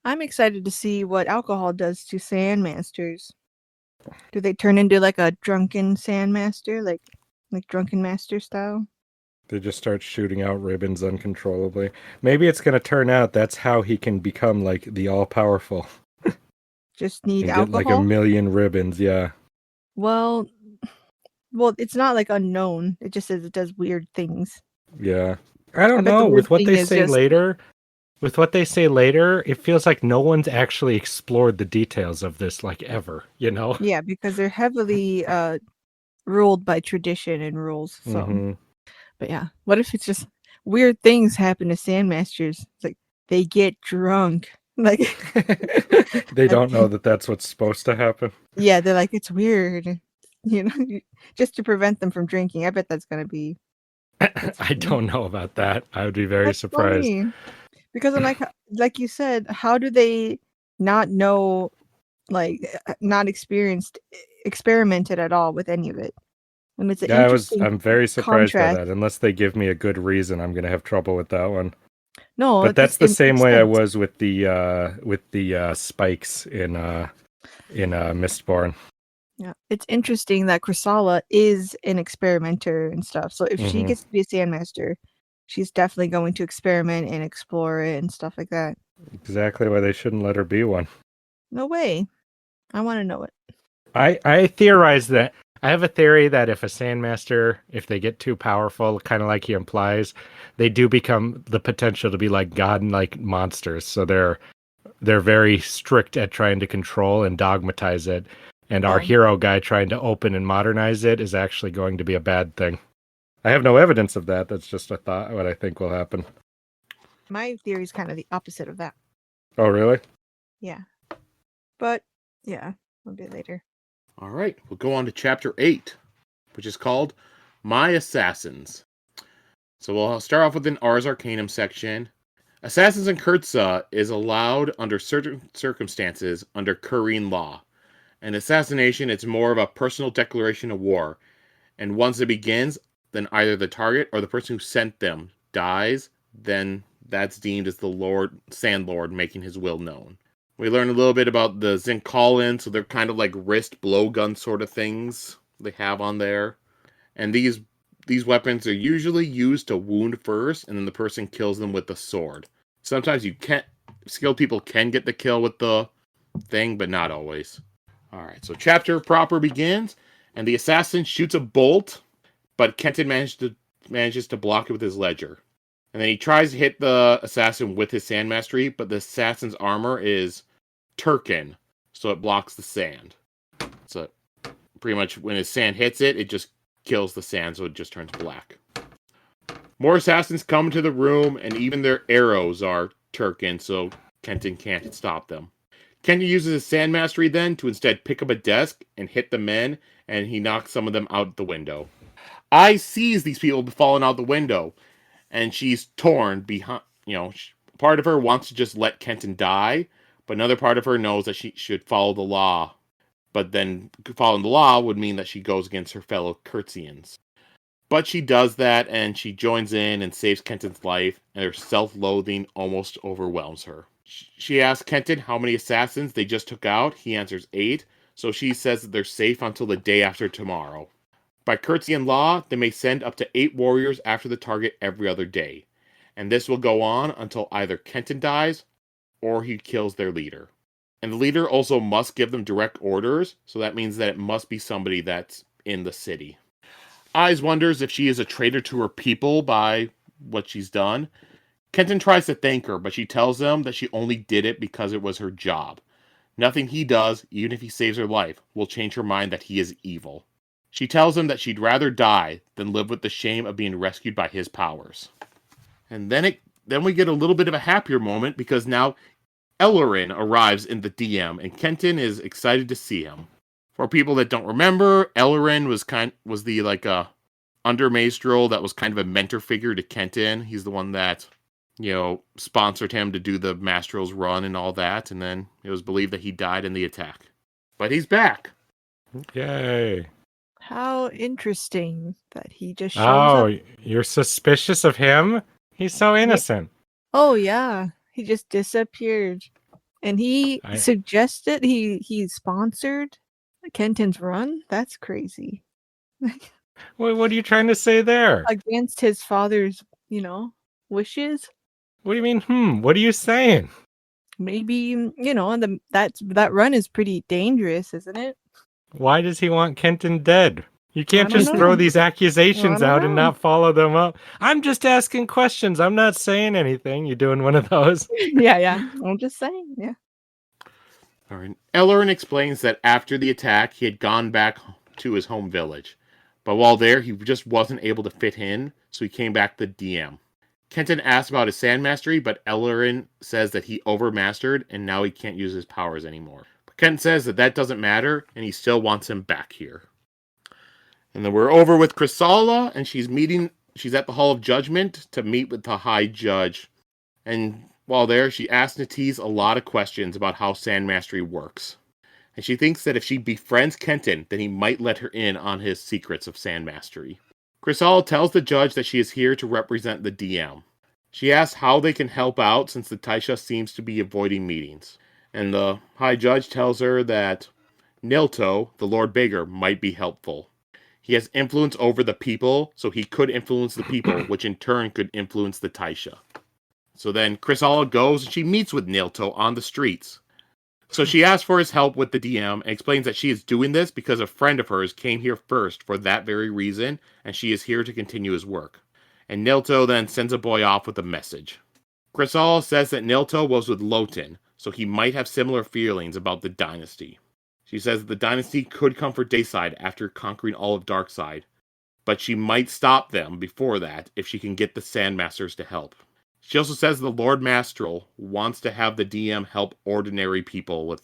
I'm excited to see what alcohol does to Sandmasters. Do they turn into like a drunken Sandmaster, like Drunken Master style? They just start shooting out ribbons uncontrollably. Maybe it's going to turn out that's how he can become like the all-powerful. Just need and alcohol? get like a million ribbons, yeah. Well, it's not like unknown. It just says it does weird things. Yeah. I don't bet the know. weird With what thing they is say just- later, it feels like no one's actually explored the details of this like ever, you know? Yeah, because they're heavily ruled by tradition and rules. So, Mhm. But yeah, what if it's just weird things happen to Sandmasters? It's like they get drunk. Like They don't know that that's what's supposed to happen. yeah, they're like it's weird, just to prevent them from drinking. I bet that's gonna be. I don't know about that. I would be very surprised. Funny. Because I'm like you said, how do they not know, not experimented at all with any of it? And it's an interesting I'm very surprised contrast. by that. Unless they give me a good reason, I'm gonna have trouble with that one. No, But that's the same makes way I sense. was with the spikes in Mistborn. Yeah, it's interesting that Khrissalla is an experimenter and stuff. So if she Mhm. gets to be a Sandmaster, she's definitely going to experiment and explore it and stuff like that. Exactly why they shouldn't let her be one. No way. I want to know it. I theorize that I have a theory that if a Sandmaster, if they get too powerful, kind of like he implies, they do become the potential to be like god-like monsters. So they're very strict at trying to control and dogmatize it. And our hero guy trying to open and modernize it is actually going to be a bad thing. I have no evidence of that. That's just a thought, what I think will happen. My theory is kind of the opposite of that. Oh, really? Yeah. But, yeah, a bit later. All right, we'll go on to chapter 8, which is called My Assassins. So we'll start off with an Ars Arcanum section. Assassins in Khrissalla is allowed under certain circumstances under Khureen law. An assassination is more of a personal declaration of war, and once it begins, then either the target or the person who sent them dies, then that's deemed as the Sand Lord making his will known. We learn a little bit about the Zinkalin, so they're kind of like wrist blowgun sort of things they have on there. And these weapons are usually used to wound first, and then the person kills them with the sword. Sometimes skilled people can get the kill with the thing, but not always. Alright, so chapter proper begins, and the assassin shoots a bolt, but Kenton manages to block it with his ledger. And then he tries to hit the assassin with his sand mastery, but the assassin's armor is Turkin, so it blocks the sand. So pretty much when his sand hits it, it just kills the sand, so it just turns black. More assassins come into the room, and even their arrows are Turkin, so Kenton can't stop them. Kenton uses his sand mastery then to instead pick up a desk and hit the men, and he knocks some of them out the window. I sees these people falling out the window, and she's torn behind. Part of her wants to just let Kenton die, but another part of her knows that she should follow the law. But then following the law would mean that she goes against her fellow Khrissallans. But she does that, and she joins in and saves Kenton's life, and her self-loathing almost overwhelms her. She asks Kenton how many assassins they just took out. He answers 8, so she says that they're safe until the day after tomorrow. By Khrissalla law, they may send up to 8 warriors after the target every other day, and this will go on until either Kenton dies or he kills their leader. And the leader also must give them direct orders, so that means that it must be somebody that's in the city. Eyes wonders if she is a traitor to her people by what she's done. Kenton tries to thank her, but she tells him that she only did it because it was her job. Nothing he does, even if he saves her life, will change her mind that he is evil. She tells him that she'd rather die than live with the shame of being rescued by his powers. And then it then we get a little bit of a happier moment because now Ellerin arrives in the Diem, and Kenton is excited to see him. For people that don't remember, Ellerin was the under Maestral that was kind of a mentor figure to Kenton. He's the one that sponsored him to do the Mastral's run and all that, and then it was believed that he died in the attack. But he's back. Yay. How interesting that he just shows up. Oh, you're suspicious of him? He's so innocent. Oh, yeah. He just disappeared. And he suggested he sponsored Kenton's run? That's crazy. What are you trying to say there? Against his father's, wishes? What do you mean, What are you saying? Maybe, that run is pretty dangerous, isn't it? Why does he want Kenton dead? You can't just know. throw these accusations out and know. not follow them up. I'm just asking questions. I'm not saying anything. You doing one of those? Yeah. I'm just saying, yeah. All right. Ellerin explains that after the attack, he had gone back to his home village. But while there, he just wasn't able to fit in, so he came back to Diem. Kenton asks about his sand mastery, but Ellerin says that he overmastered and now he can't use his powers anymore. But Kenton says that doesn't matter and he still wants him back here. And then we're over with Khrissalla, and she's at the Hall of Judgment to meet with the High Judge. And while there, she asks Natise a lot of questions about how sand mastery works. And she thinks that if she befriends Kenton, then he might let her in on his secrets of sand mastery. Khrissalla tells the judge that she is here to represent the Diem. She asks how they can help out since the Taisha seems to be avoiding meetings. And the High Judge tells her that Nilto, the Lord Bigger, might be helpful. He has influence over the people, so he could influence the people, which in turn could influence the Taisha. So then Khrissalla goes and she meets with Nilto on the streets. So she asks for his help with the Diem and explains that she is doing this because a friend of hers came here first for that very reason, and she is here to continue his work. And Nilto then sends a boy off with a message. Khrissalla says that Nilto was with Loten, so he might have similar feelings about the dynasty. She says that the dynasty could come for Dayside after conquering all of Darkside, but she might stop them before that if she can get the Sandmasters to help. She also says the Lord Mastral wants to have the Diem help ordinary people with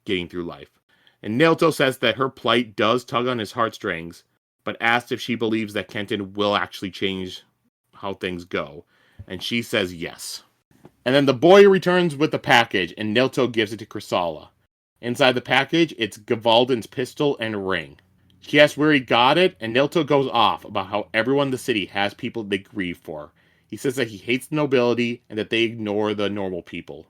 getting through life. And Nilto says that her plight does tug on his heartstrings, but asks if she believes that Kenton will actually change how things go. And she says yes. And then the boy returns with the package, and Nilto gives it to Khrissalla. Inside the package, it's Gavaldan's pistol and ring. She asks where he got it, and Nilto goes off about how everyone in the city has people they grieve for. He says that he hates the nobility and that they ignore the normal people.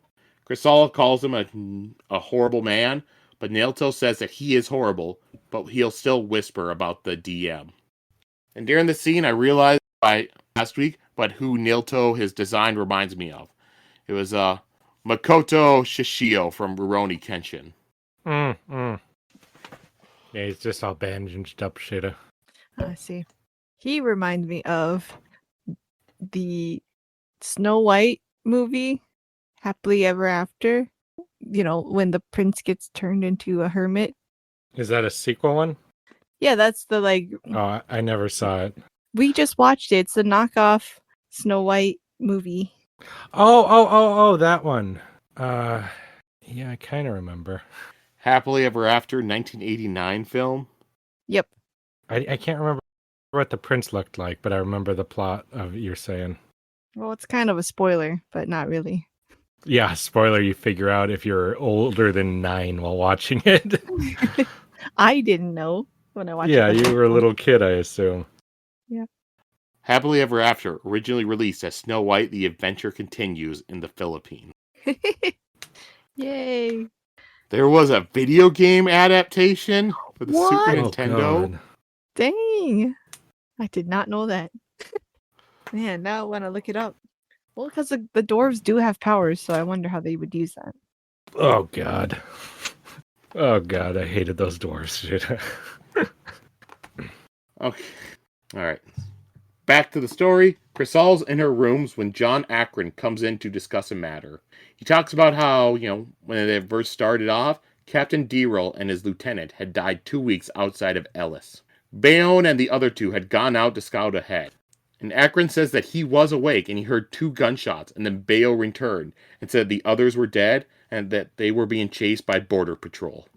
Khrissalla calls him a horrible man, but Nilto says that he is horrible, but he'll still whisper about the Diem. And during the scene, I realized last week, but who Nilto, his design, reminds me of. It was Makoto Shishio from Rurouni Kenshin. Yeah, he's just all bandaged up, Sheta. I see. He reminds me of the Snow White movie, Happily Ever After. When the prince gets turned into a hermit. Is that a sequel one? Yeah, that's the Oh, I never saw it. We just watched it. It's the knockoff Snow White movie. Oh, that one. Yeah, I kind of remember. Happily Ever After, 1989 film. Yep. I can't remember what the prince looked like, but I remember the plot of you're saying. Well, it's kind of a spoiler, but not really. Yeah, spoiler, you figure out if you're older than 9 while watching it. I didn't know when I watched it. Yeah, you were a little kid, I assume. Yeah. Happily Ever After, originally released as Snow White, The Adventure Continues in the Philippines. Yay. There was a video game adaptation for the What? Super Nintendo. God. Dang. I did not know that. Man, now I want to look it up. Well, because the dwarves do have powers, so I wonder how they would use that. Oh, God. Oh, God, I hated those dwarves. Okay. All right. Back to the story. Khrissalla's in her rooms when John Akron comes in to discuss a matter. He talks about how, when they first started off, Captain Derrill and his lieutenant had died 2 weeks outside of Ellis. Bayonne and the other two had gone out to scout ahead. And Akron says that he was awake and he heard 2 gunshots, and then Bayo returned and said the others were dead and that they were being chased by Border Patrol.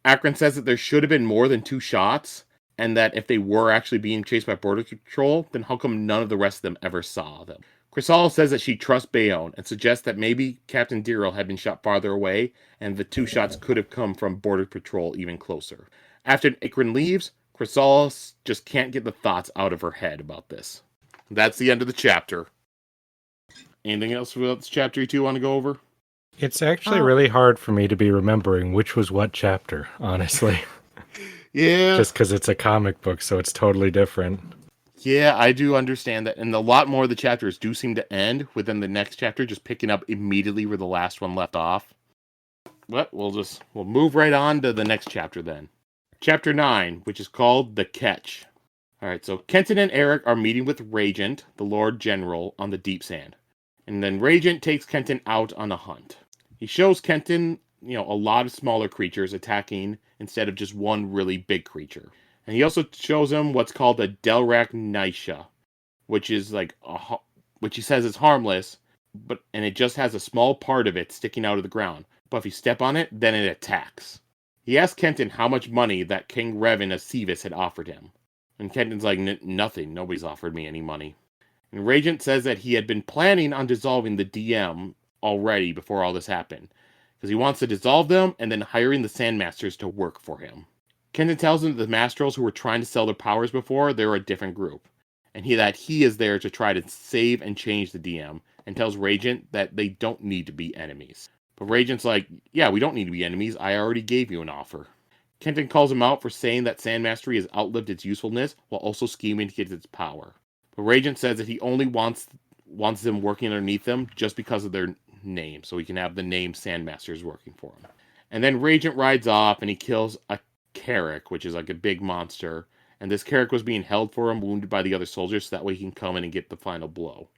Akron says that there should have been more than 2 shots, and that if they were actually being chased by Border Patrol, then how come none of the rest of them ever saw them? Khrissalla says that she trusts Bayonne and suggests that maybe Captain Dirrell had been shot farther away, and the 2 shots could have come from Border Patrol even closer. After Akron leaves, Khrissalla just can't get the thoughts out of her head about this. That's the end of the chapter. Anything else about this chapter you two want to go over? It's actually really hard for me to be remembering which was what chapter, honestly. Yeah. Just because it's a comic book, so it's totally different. Yeah, I do understand that. And a lot more of the chapters do seem to end within the next chapter, just picking up immediately where the last one left off. But we'll move right on to the next chapter then. Chapter 9, which is called The Catch. Alright, so Kenton and Eric are meeting with Regent, the Lord General, on the deep sand. And then Regent takes Kenton out on a hunt. He shows Kenton, a lot of smaller creatures attacking instead of just one really big creature. And he also shows him what's called a Delrak Naisha, which is which he says is harmless, and it just has a small part of it sticking out of the ground. But if you step on it, then it attacks. He asks Kenton how much money that King Revan of Sevis had offered him. And Kenton's like, nothing, nobody's offered me any money. And Regent says that he had been planning on dissolving the Diem already before all this happened, because he wants to dissolve them and then hiring the Sandmasters to work for him. Kenton tells him that the Mastrals who were trying to sell their powers before, they were a different group, and that he is there to try to save and change the Diem, and tells Regent that they don't need to be enemies. But Regent's like, yeah, we don't need to be enemies, I already gave you an offer. Kenton calls him out for saying that Sandmastery has outlived its usefulness while also scheming to get its power. But Regent says that he only wants them working underneath them just because of their name, so he can have the name Sandmasters working for him. And then Regent rides off and he kills a Carrick, which is like a big monster. And this Carrick was being held for him, wounded by the other soldiers, so that way he can come in and get the final blow.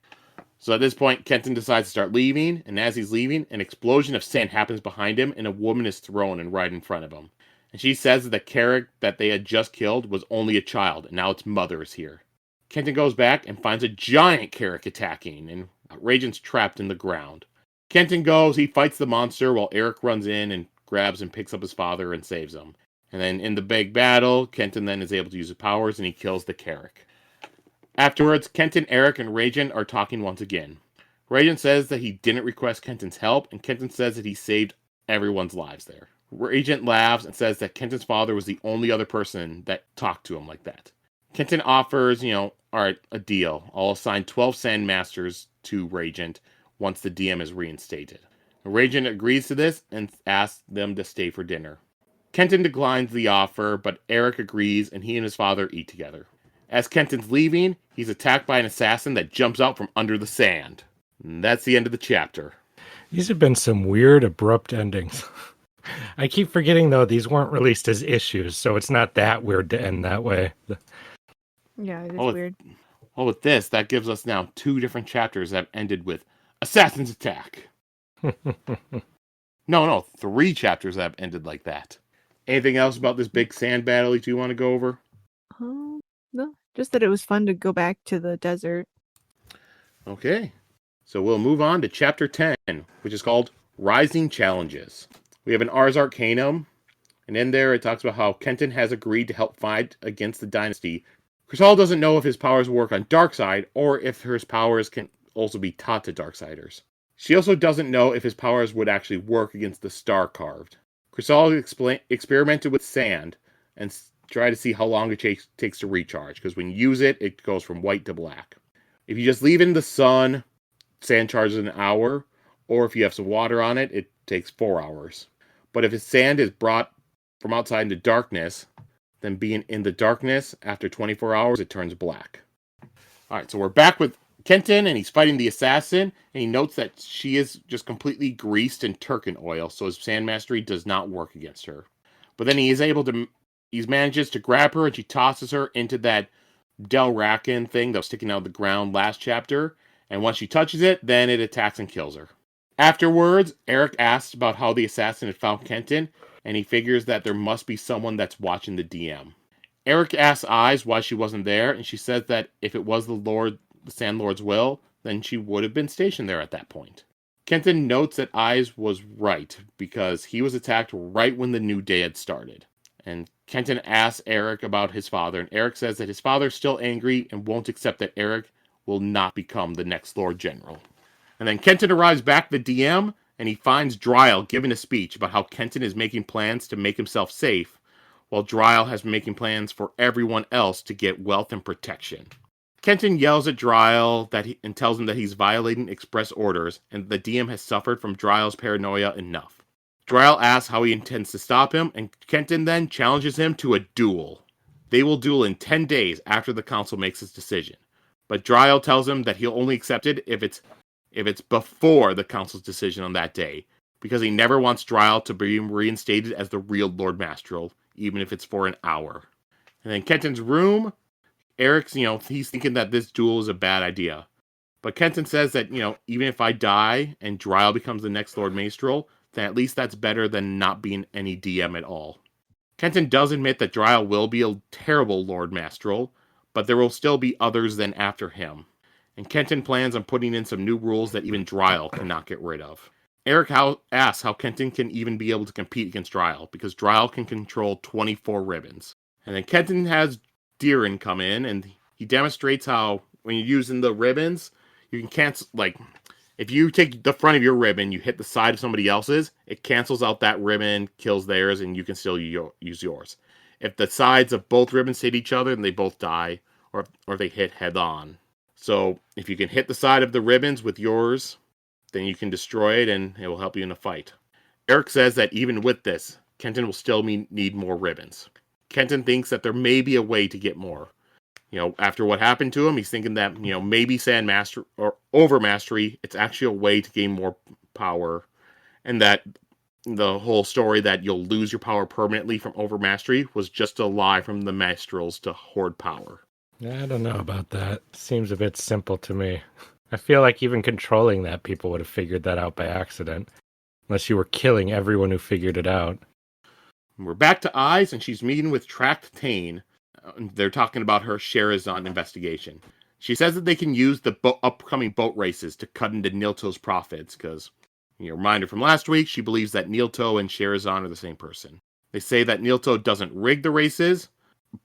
So at this point, Kenton decides to start leaving, and as he's leaving, an explosion of sand happens behind him, and a woman is thrown and right in front of him. And she says that the Carrick that they had just killed was only a child, and now its mother is here. Kenton goes back and finds a giant Carrick attacking, and Regent's trapped in the ground. Kenton goes, he fights the monster, while Eric runs in and grabs and picks up his father and saves him. And then in the big battle, Kenton then is able to use his powers, and he kills the Carrick. Afterwards, Kenton, Eric, and Regent are talking once again. Regent says that he didn't request Kenton's help, and Kenton says that he saved everyone's lives there. Regent laughs and says that Kenton's father was the only other person that talked to him like that. Kenton offers, alright, a deal. I'll assign 12 Sandmasters to Regent once the Diem is reinstated. Regent agrees to this and asks them to stay for dinner. Kenton declines the offer, but Eric agrees and he and his father eat together. As Kenton's leaving, he's attacked by an assassin that jumps out from under the sand. And that's the end of the chapter. These have been some weird, abrupt endings. I keep forgetting, though, these weren't released as issues, so it's not that weird to end that way. Yeah, it is weird. Well, with this, that gives us now 2 different chapters that have ended with Assassin's Attack. No, 3 chapters that have ended like that. Anything else about this big sand battle you want to go over? No, just that it was fun to go back to the desert. Okay, so we'll move on to chapter 10, which is called Rising Challenges. We have an Ars Arcanum, and in there it talks about how Kenton has agreed to help fight against the dynasty. Khrissalla doesn't know if his powers work on Darkseid, or if his powers can also be taught to Darksiders. She also doesn't know if his powers would actually work against the Star Carved. Khrissalla experimented with sand, and tried to see how long it takes to recharge, because when you use it, it goes from white to black. If you just leave it in the sun, sand charges in an hour, or if you have some water on it, it takes 4 hours. But if his sand is brought from outside into darkness, then being in the darkness, after 24 hours, it turns black. Alright, so we're back with Kenton, and he's fighting the assassin, and he notes that she is just completely greased in Turkin oil, so his sand mastery does not work against her. But then he manages to grab her, and she tosses her into that Delrakin thing that was sticking out of the ground last chapter, and once she touches it, then it attacks and kills her. Afterwards, Eric asks about how the assassin had found Kenton, and he figures that there must be someone that's watching the Diem. Eric asks Eyes why she wasn't there, and she says that if it was the Sand Lord's will, then she would have been stationed there at that point. Kenton notes that Eyes was right, because he was attacked right when the new day had started. And Kenton asks Eric about his father, and Eric says that his father's still angry and won't accept that Eric will not become the next Lord General. And then Kenton arrives back at the Diem, and he finds Dryle giving a speech about how Kenton is making plans to make himself safe, while Dryle has been making plans for everyone else to get wealth and protection. Kenton yells at Dryle and tells him that he's violating express orders, and the Diem has suffered from Dryle's paranoia enough. Dryle asks how he intends to stop him, and Kenton then challenges him to a duel. They will duel in 10 days after the council makes its decision. But Dryle tells him that he'll only accept it if it's before the council's decision on that day, because he never wants Dryle to be reinstated as the real Lord Mastral, even if it's for an hour. And in Kenton's room, Eric's, he's thinking that this duel is a bad idea. But Kenton says that, even if I die and Dryle becomes the next Lord Maestral, then at least that's better than not being any DM at all. Kenton does admit that Dryle will be a terrible Lord Mastral, but there will still be others than after him. And Kenton plans on putting in some new rules that even Dryle cannot get rid of. Eric asks how Kenton can even be able to compete against Dryle, because Dryle can control 24 ribbons. And then Kenton has Diem come in, and he demonstrates how, when you're using the ribbons, you can cancel, if you take the front of your ribbon, you hit the side of somebody else's, it cancels out that ribbon, kills theirs, and you can still use yours. If the sides of both ribbons hit each other, then they both die, or they hit head on. So, if you can hit the side of the ribbons with yours, then you can destroy it, and it will help you in a fight. Eric says that even with this, Kenton will still need more ribbons. Kenton thinks that there may be a way to get more. After what happened to him, he's thinking that, maybe Sand Master or Overmastery, it's actually a way to gain more power, and that the whole story that you'll lose your power permanently from Overmastery was just a lie from the Mastrals to hoard power. I don't know about that. Seems a bit simple to me. I feel like even controlling that, people would have figured that out by accident. Unless you were killing everyone who figured it out. We're back to Eyes, and she's meeting with Tract Tane. They're talking about her Sherazon investigation. She says that they can use the upcoming boat races to cut into Nilto's profits, because, reminder from last week, she believes that Nilto and Sherazon are the same person. They say that Nilto doesn't rig the races,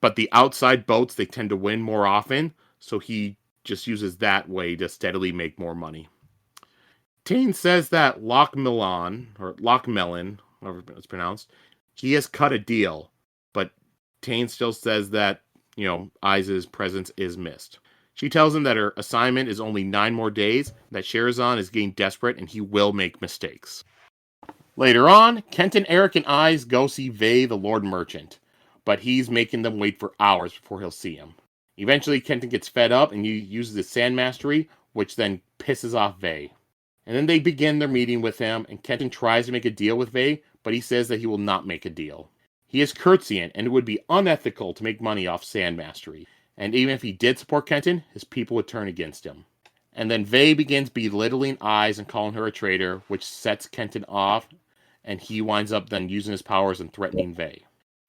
but the outside boats, they tend to win more often, so he just uses that way to steadily make more money. Tane says that Lochmelon, however it's pronounced, he has cut a deal, but Tane still says that, Eyes' presence is missed. She tells him that her assignment is only 9 more days, that Sherazon is getting desperate and he will make mistakes. Later on, Kenton, Eric, and Eyes go see Vey, the Lord Merchant, but he's making them wait for hours before he'll see him. Eventually, Kenton gets fed up and he uses his Sand Mastery, which then pisses off Vey. And then they begin their meeting with him, and Kenton tries to make a deal with Vey, but he says that he will not make a deal. He is Khrissalla, and it would be unethical to make money off Sand Mastery. And even if he did support Kenton, his people would turn against him. And then Vey begins belittling Eyes and calling her a traitor, which sets Kenton off, and he winds up then using his powers and threatening Vey.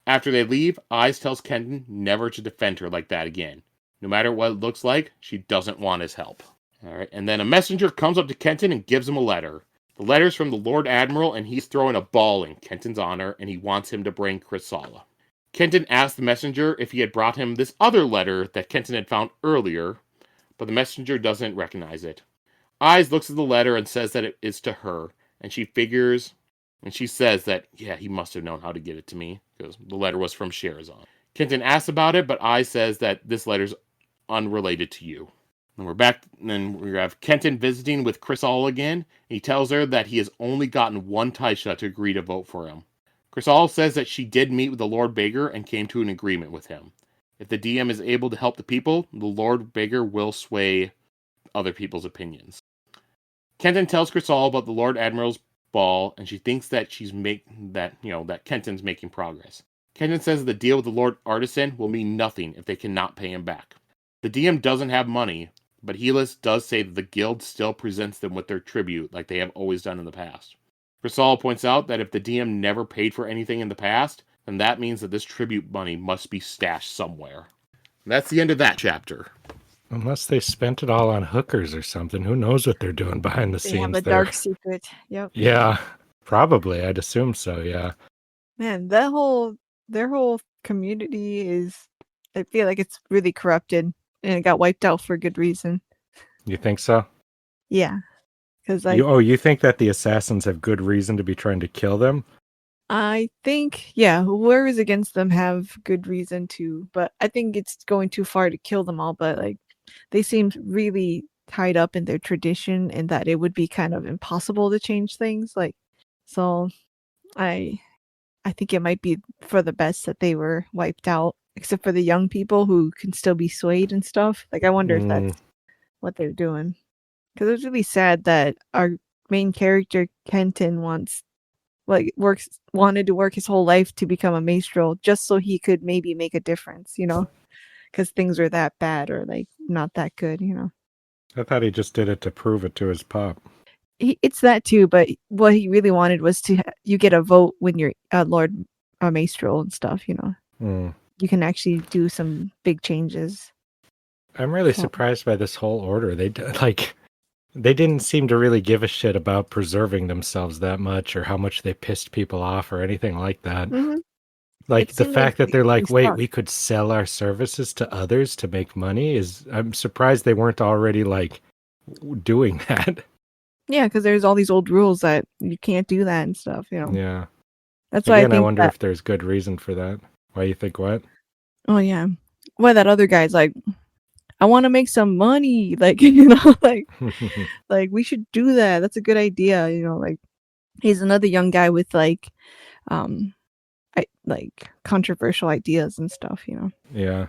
After they leave, Eyes tells Kenton never to defend her like that again. No matter what it looks like, she doesn't want his help. Alright, and then a messenger comes up to Kenton and gives him a letter. The letter's from the Lord Admiral, and he's throwing a ball in Kenton's honor, and he wants him to bring Khrissalla. Kenton asked the messenger if he had brought him this other letter that Kenton had found earlier, but the messenger doesn't recognize it. Eyes looks at the letter and says that it is to her, and she says that, yeah, he must have known how to get it to me, because the letter was from Sherazon. Kenton asks about it, but Eyes says that this letter's unrelated to you. And we're back, and we have Kenton visiting with Khrissalla again. He tells her that he has only gotten one Taisha to agree to vote for him. Khrissalla says that she did meet with the Lord Beggar and came to an agreement with him. If the DM is able to help the people, the Lord Beggar will sway other people's opinions. Kenton tells Khrissalla about the Lord Admiral's ball, and she thinks that that Kenton's making progress. Kenton says the deal with the Lord Artisan will mean nothing if they cannot pay him back. The DM doesn't have money, but Helis does say that the guild still presents them with their tribute like they have always done in the past. Khrissalla points out that if the DM never paid for anything in the past, And that means that this tribute money must be stashed somewhere. And that's the end of that chapter. Unless they spent it all on hookers or something. Who knows what they're doing behind the They have scenes a there? dark secret. Yep. Yeah, probably. I'd assume so, yeah. Man, their whole community is, I feel like it's really corrupted and it got wiped out for a good reason. You think so? Yeah. Because You think that the assassins have good reason to be trying to kill them? I think, yeah, whoever's against them have good reason to, but I think it's going too far to kill them all, but like they seem really tied up in their tradition and that it would be kind of impossible to change things. Like, so I think it might be for the best that they were wiped out, except for the young people who can still be swayed and stuff. Like, I wonder if that's what they're doing. Because it's really sad that our main character, Kenton, wanted to work his whole life to become a maestro just so he could maybe make a difference, because things are that bad or like not that good. I thought he just did it to prove it to his pop. It's that too, but what he really wanted was you get a vote when you're Lord Maestro and stuff. You can actually do some big changes. I'm really surprised by this whole order. They didn't seem to really give a shit about preserving themselves that much or how much they pissed people off or anything like that. Mm-hmm. Like the fact that they're like, wait, stuck. we could sell our services to others to make money I'm surprised they weren't already like doing that. Yeah, because there's all these old rules that you can't do that and stuff. Yeah. That's why Again, I think wonder that, if there's good reason for that. Why you think what? Oh yeah, why that other guy's like, I want to make some money, like like we should do that. That's a good idea, like he's another young guy with like controversial ideas and stuff, Yeah.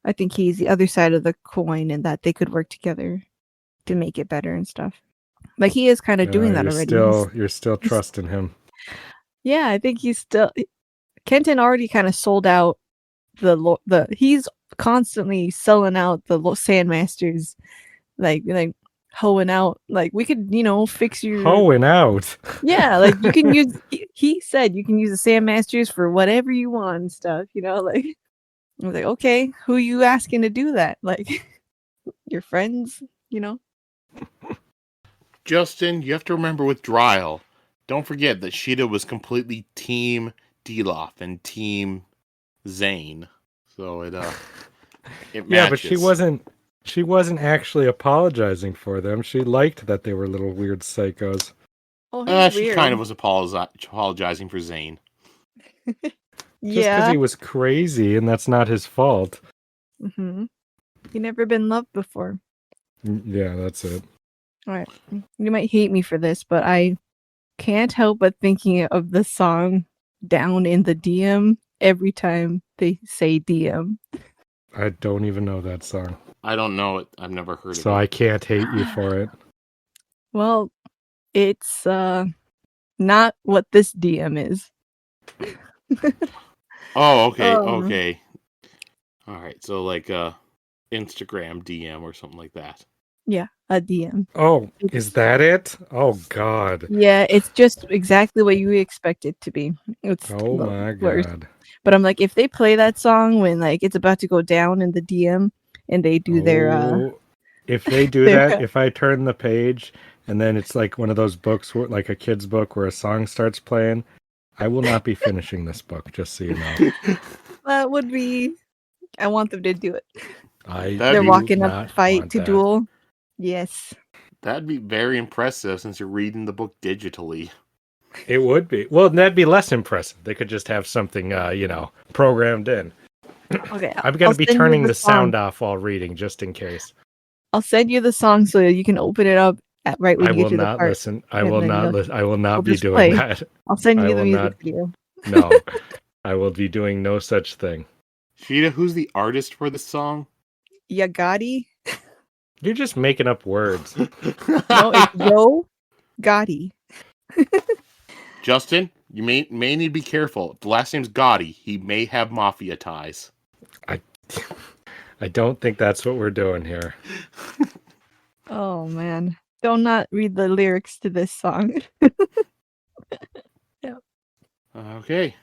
I think he's the other side of the coin and that they could work together to make it better and stuff. Like he is kind of doing that already. You're still trusting him. Yeah, I think Kenton already kind of sold out he's constantly selling out the Sandmasters, like hoeing out, like we could fix your Hoeing out. yeah, like you can use he said you can use the Sandmasters for whatever you want and stuff, like I was like, okay, who are you asking to do that? Like your friends, Justin, you have to remember with Dryle, don't forget that Sheta was completely Team Deloff and Team Zane. So it matches. Yeah, but she wasn't actually apologizing for them. She liked that they were little weird psychos. Oh, she kind of was apologizing for Zane. Just yeah, because he was crazy, and that's not his fault. mm-hmm. He never been loved before. Yeah, that's it. All right, you might hate me for this, but I can't help but thinking of the song "Down in the Diem" every time they say Diem. I don't even know that song. I don't know it. I've never heard of it. So I can't hate you for it. Well, it's not what this Diem is. Oh, okay, okay. All right, so like Instagram DM or something like that. Yeah, a Diem. Oh, is that it? Oh, God. Yeah, it's just exactly what you expect it to be. It's my worst. God. But I'm like, if they play that song when like it's about to go down in the DM and they do their if they do that, if I turn the page and then it's like one of those books, like a kid's book where a song starts playing, I will not be finishing this book, just so you know. That would be, I want them to do it. They're walking up to fight to duel. Yes. That'd be very impressive since you're reading the book digitally. It would be. Well, that'd be less impressive. They could just have something, programmed in. Okay. I'm going to be turning the sound off while reading, just in case. I'll send you the song so you can open it up right when you get to the part. I will not listen. I will not be doing that. I'll send you the music video. No, I will be doing no such thing. Sheta, who's the artist for this song? Yagati. You're just making up words. No, it's Yo Gotti. Justin, you may need to be careful. If the last name's Gotti, he may have mafia ties. I don't think that's what we're doing here. Oh man, don't not read the lyrics to this song. Yeah. Okay.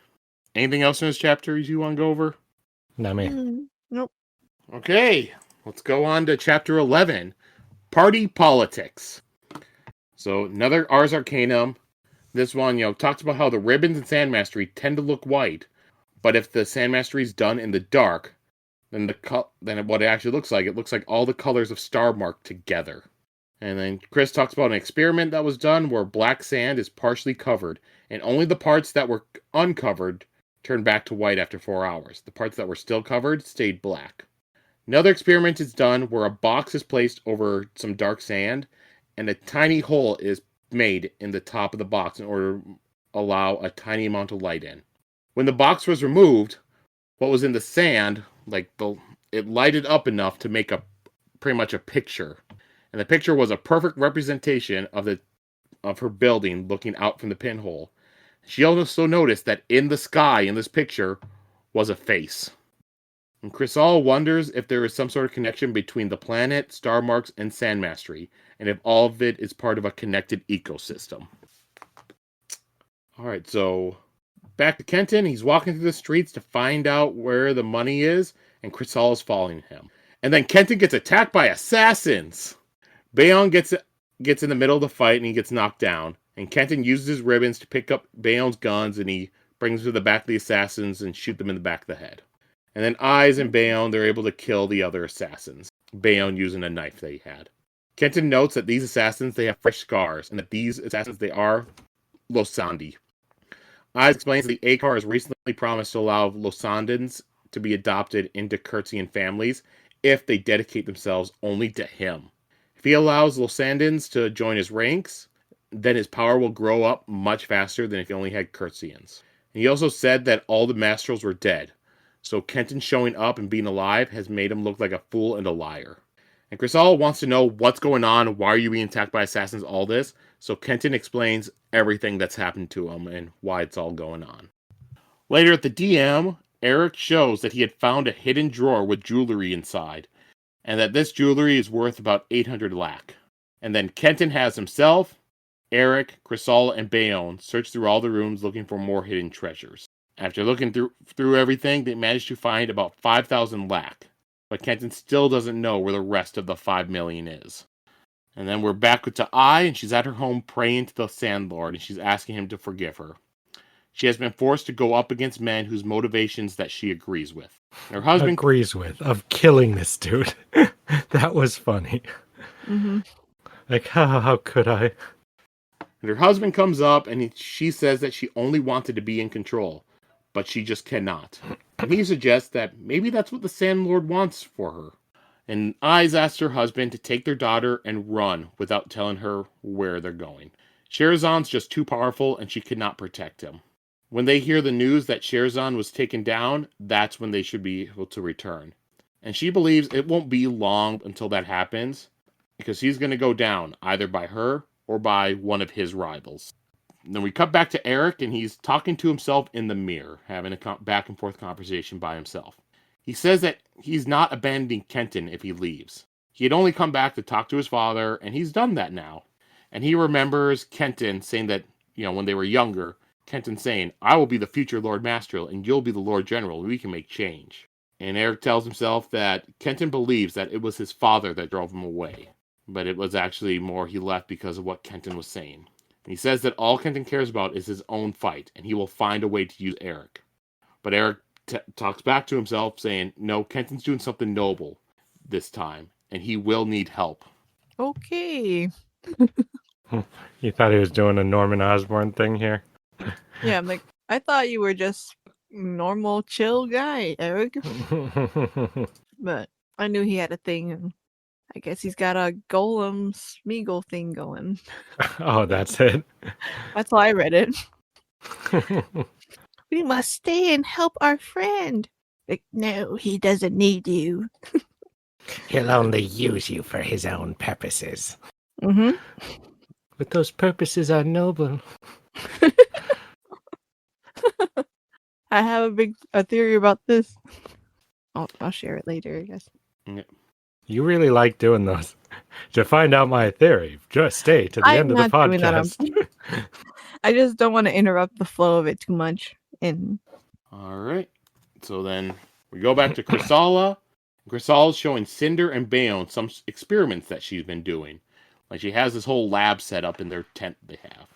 Anything else in this chapter you want to go over? Not me. Nope. Okay, let's go on to chapter 11, Party Politics. So another Ars Arcanum. This one, talks about how the ribbons in Sand Mastery tend to look white, but if the Sand Mastery is done in the dark, then what it actually looks like, it looks like all the colors of Starmark together. And then Chris talks about an experiment that was done where black sand is partially covered, and only the parts that were uncovered turned back to white after 4 hours. The parts that were still covered stayed black. Another experiment is done where a box is placed over some dark sand, and a tiny hole is made in the top of the box in order to allow a tiny amount of light in. When the box was removed, what was in the sand, it lighted up enough to make pretty much a picture. And the picture was a perfect representation of her building looking out from the pinhole. She also noticed that in the sky in this picture was a face. And Khrissalla wonders if there is some sort of connection between the planet, star marks, and Sand Mastery, and if all of it is part of a connected ecosystem. Alright, so back to Kenton. He's walking through the streets to find out where the money is, and Khrissalla's following him. And then Kenton gets attacked by assassins! Bayon gets in the middle of the fight, and he gets knocked down. And Kenton uses his ribbons to pick up Bayon's guns, and he brings them to the back of the assassins and shoot them in the back of the head. And then Eyes and Bayon, they're able to kill the other assassins. Bayon using a knife that he had. Kenton notes that these assassins, they have fresh scars, and that these assassins, they are Losandi. Eyes explains that the Akar has recently promised to allow Losandans to be adopted into Khrissalla families if they dedicate themselves only to him. If he allows Losandans to join his ranks, then his power will grow up much faster than if he only had Khrissallans. And he also said that all the Mastrals were dead. So Kenton showing up and being alive has made him look like a fool and a liar. And Khrissalla wants to know what's going on, why are you being attacked by assassins, all this. So Kenton explains everything that's happened to him and why it's all going on. Later at the Diem, Eric shows that he had found a hidden drawer with jewelry inside, and that this jewelry is worth about 800 lakh. And then Kenton has himself, Eric, Khrissalla, and Bayon search through all the rooms looking for more hidden treasures. After looking through everything, they managed to find about 5,000 lakh, but Kenton still doesn't know where the rest of the 5 million is. And then we're back to Ai, and she's at her home praying to the Sand Lord, and she's asking him to forgive her. She has been forced to go up against men whose motivations that she agrees with. And her husband of killing this dude. That was funny. Mm-hmm. Like, how could I? And her husband comes up, and she says that she only wanted to be in control, but she just cannot. And he suggests that maybe that's what the Sand Lord wants for her. And Eyes asks her husband to take their daughter and run without telling her where they're going. Sherazan's just too powerful, and she cannot protect him. When they hear the news that Sherazan was taken down, that's when they should be able to return. And she believes it won't be long until that happens, because he's going to go down, either by her or by one of his rivals. And then we cut back to Eric, and he's talking to himself in the mirror, having a back and forth conversation by himself. He says that he's not abandoning Kenton if he leaves. He had only come back to talk to his father, and he's done that now. And he remembers Kenton saying that, when they were younger, Kenton saying, I will be the future Lord Master, and you'll be the Lord General, and we can make change. And Eric tells himself that Kenton believes that it was his father that drove him away. But it was actually more he left because of what Kenton was saying. And he says that all Kenton cares about is his own fight, and he will find a way to use Eric. But Eric talks back to himself, saying, no, Kenton's doing something noble this time, and he will need help. Okay. You thought he was doing a Norman Osborn thing here? Yeah, I'm like, I thought you were just normal, chill guy, Eric. But I knew he had a thing, and I guess he's got a Golem Smeagol thing going. Oh, that's it? That's why I read it. We must stay and help our friend. Like, no, he doesn't need you. He'll only use you for his own purposes. Mm-hmm. But those purposes are noble. I have a theory about this. I'll share it later, I guess. Yeah. You really like doing those. To find out my theory, just stay to the end of the podcast. I just don't want to interrupt the flow of it too much. And All right. So then we go back to Khrissalla. Khrissalla's showing Cinder and Bayonne some experiments that she's been doing. Like she has this whole lab set up in their tent they have.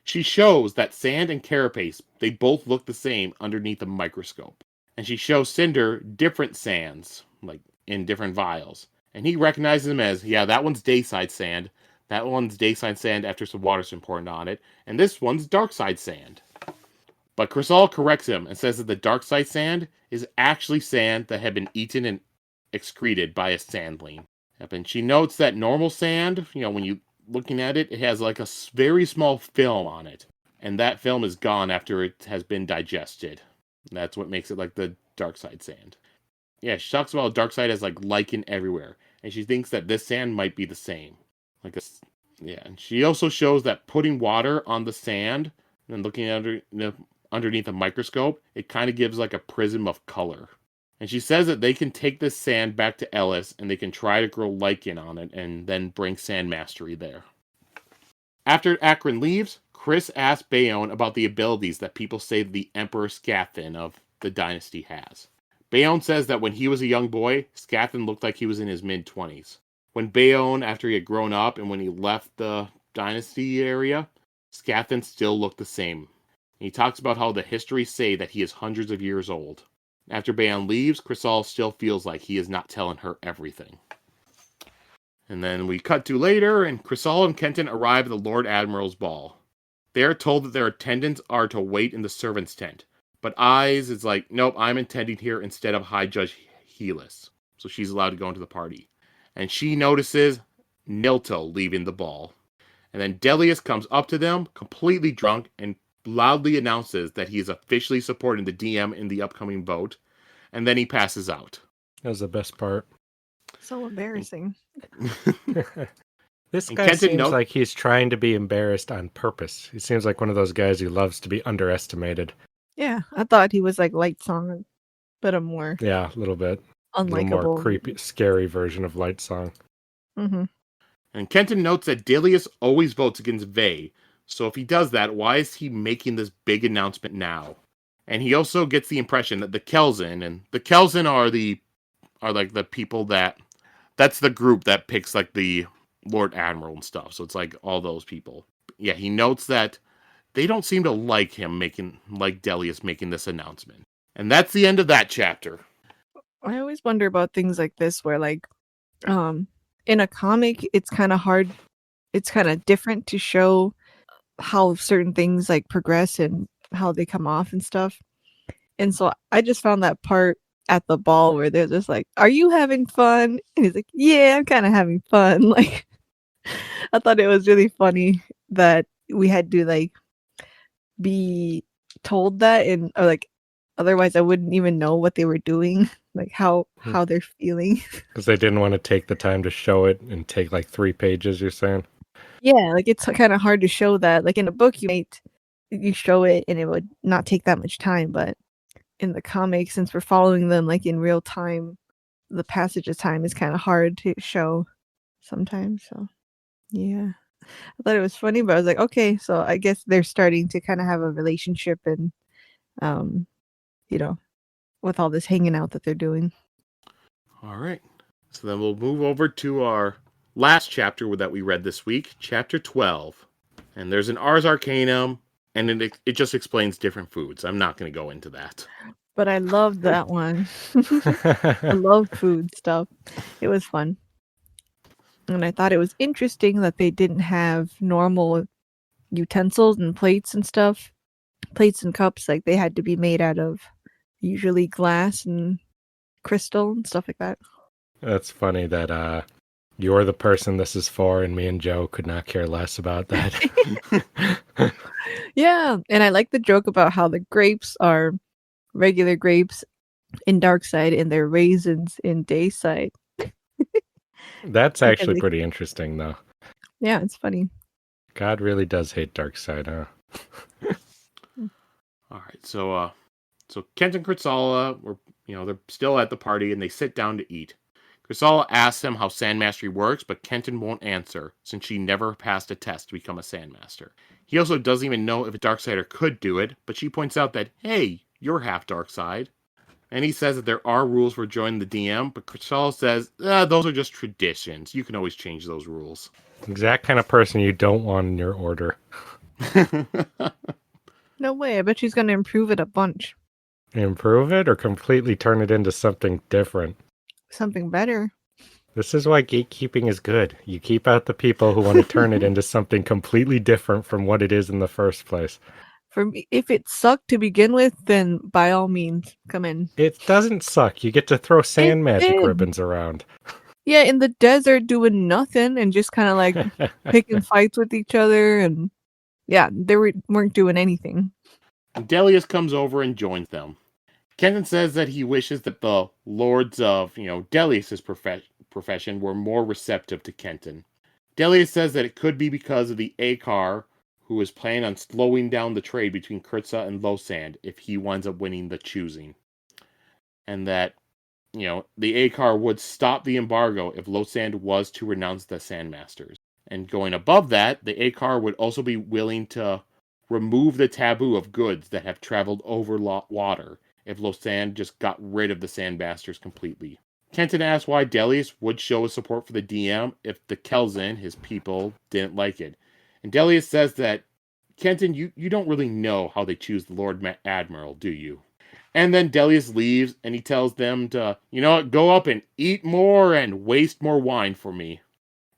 She shows that sand and carapace, they both look the same underneath a microscope. And she shows Cinder different sands, like in different vials. And he recognizes them as, yeah, that one's dayside sand. That one's dayside sand after some water's been poured on it. And this one's darkside sand. But Khrissalla corrects him and says that the darkside sand is actually sand that had been eaten and excreted by a sandling. And she notes that normal sand, when you looking at it, it has like a very small film on it. And that film is gone after it has been digested. That's what makes it like the dark side sand. Yeah, she talks about dark side as like lichen everywhere. And she thinks that this sand might be the same. Yeah, and she also shows that putting water on the sand and looking underneath a microscope, it kind of gives like a prism of color. And she says that they can take this sand back to Ellis and they can try to grow lichen on it and then bring sand mastery there. After Akron leaves, Chris asks Bayonne about the abilities that people say the Emperor Scathin of the dynasty has. Bayonne says that when he was a young boy, Scathin looked like he was in his mid-20s. When Bayonne, after he had grown up and when he left the dynasty area, Scathin still looked the same. He talks about how the histories say that he is hundreds of years old. After Bayonne leaves, Khrissalla still feels like he is not telling her everything. And then we cut to later, and Khrissalla and Kenton arrive at the Lord Admiral's ball. They are told that their attendants are to wait in the servants' tent. But Eyes is like, nope, I'm attending here instead of High Judge Helis. So she's allowed to go into the party. And she notices Nilto leaving the ball. And then Delius comes up to them, completely drunk, and loudly announces that he is officially supporting the Diem in the upcoming vote. And then he passes out. That was the best part. So embarrassing. This And guy Kenton seems like he's trying to be embarrassed on purpose. He seems like one of those guys who loves to be underestimated. Yeah, I thought he was like Light Song, but a more Yeah, a little bit. A little more unlikable. creepy, scary version of Light Song. Mm-hmm. And Kenton notes that Delius always votes against Vey. So if he does that, why is he making this big announcement now? And he also gets the impression that the Kelsin, and the Kelsin are like the people that's the group that picks like the Lord Admiral and stuff. So it's like all those people. Yeah, he notes that they don't seem to like Delius making this announcement. And that's the end of that chapter. I always wonder about things like this where like in a comic it's kind of hard, it's kind of different to show how certain things like progress and how they come off and stuff. And so I just found that part at the ball where they're just like, "Are you having fun?" And he's like, "Yeah, I'm kind of having fun." Like I thought it was really funny that we had to like be told that, and or like otherwise I wouldn't even know what they were doing, like how they're feeling. Because they didn't want to take the time to show it and take like 3 pages, you're saying? Yeah, like it's kind of hard to show that. Like in a book, you show it and it would not take that much time, but in the comic, since we're following them like in real time, the passage of time is kind of hard to show sometimes. So yeah, I thought it was funny, but I was like, okay, so I guess they're starting to kind of have a relationship, and you know, with all this hanging out that they're doing. All right. So then we'll move over to our last chapter that we read this week, chapter 12. And there's an Ars Arcanum, and it just explains different foods. I'm not going to go into that. But I loved that one. I love food stuff. It was fun. And I thought it was interesting that they didn't have normal utensils and plates and stuff. Plates and cups, like they had to be made out of usually glass and crystal and stuff like that. That's funny that you're the person this is for, and me and Joe could not care less about that. Yeah, and I like the joke about how the grapes are regular grapes in Darkside and they're raisins in Dayside. That's actually pretty interesting, though. Yeah, it's funny. God really does hate Darkseid, huh? All right, so Kent and Khrissalla they're still at the party and they sit down to eat. Khrissalla asks him how Sand Mastery works, but Kenton won't answer since she never passed a test to become a Sandmaster. He also doesn't even know if a Darksider could do it, but she points out that, hey, your half dark side. And he says that there are rules for joining the DM, but Khrissalla says, those are just traditions. You can always change those rules. Exact kind of person you don't want in your order. No way. I bet she's going to improve it a bunch. Improve it or completely turn it into something different. Something better. This is why gatekeeping is good. You keep out the people who want to turn it into something completely different from what it is in the first place. For me, if it sucked to begin with, then by all means, come in. It doesn't suck. You get to throw sand It magic did. ribbons around. Yeah, in the desert doing nothing and just kind of like picking fights with each other. And yeah, they weren't doing anything. Delius comes over and joins them. Kenton says that he wishes that the lords of, Delius's profession were more receptive to Kenton. Delius says that it could be because of the Akar, who is planning on slowing down the trade between Khrissalla and Losand if he winds up winning the choosing. And that, the Akar would stop the embargo if Losand was to renounce the Sandmasters. And going above that, the Akar would also be willing to remove the taboo of goods that have traveled over water if Losand just got rid of the Sandmasters completely. Kenton asks why Delius would show his support for the DM if the Kelzin, his people, didn't like it. And Delius says that, Kenton, you don't really know how they choose the Lord Admiral, do you? And then Delius leaves, and he tells them to, go up and eat more and waste more wine for me.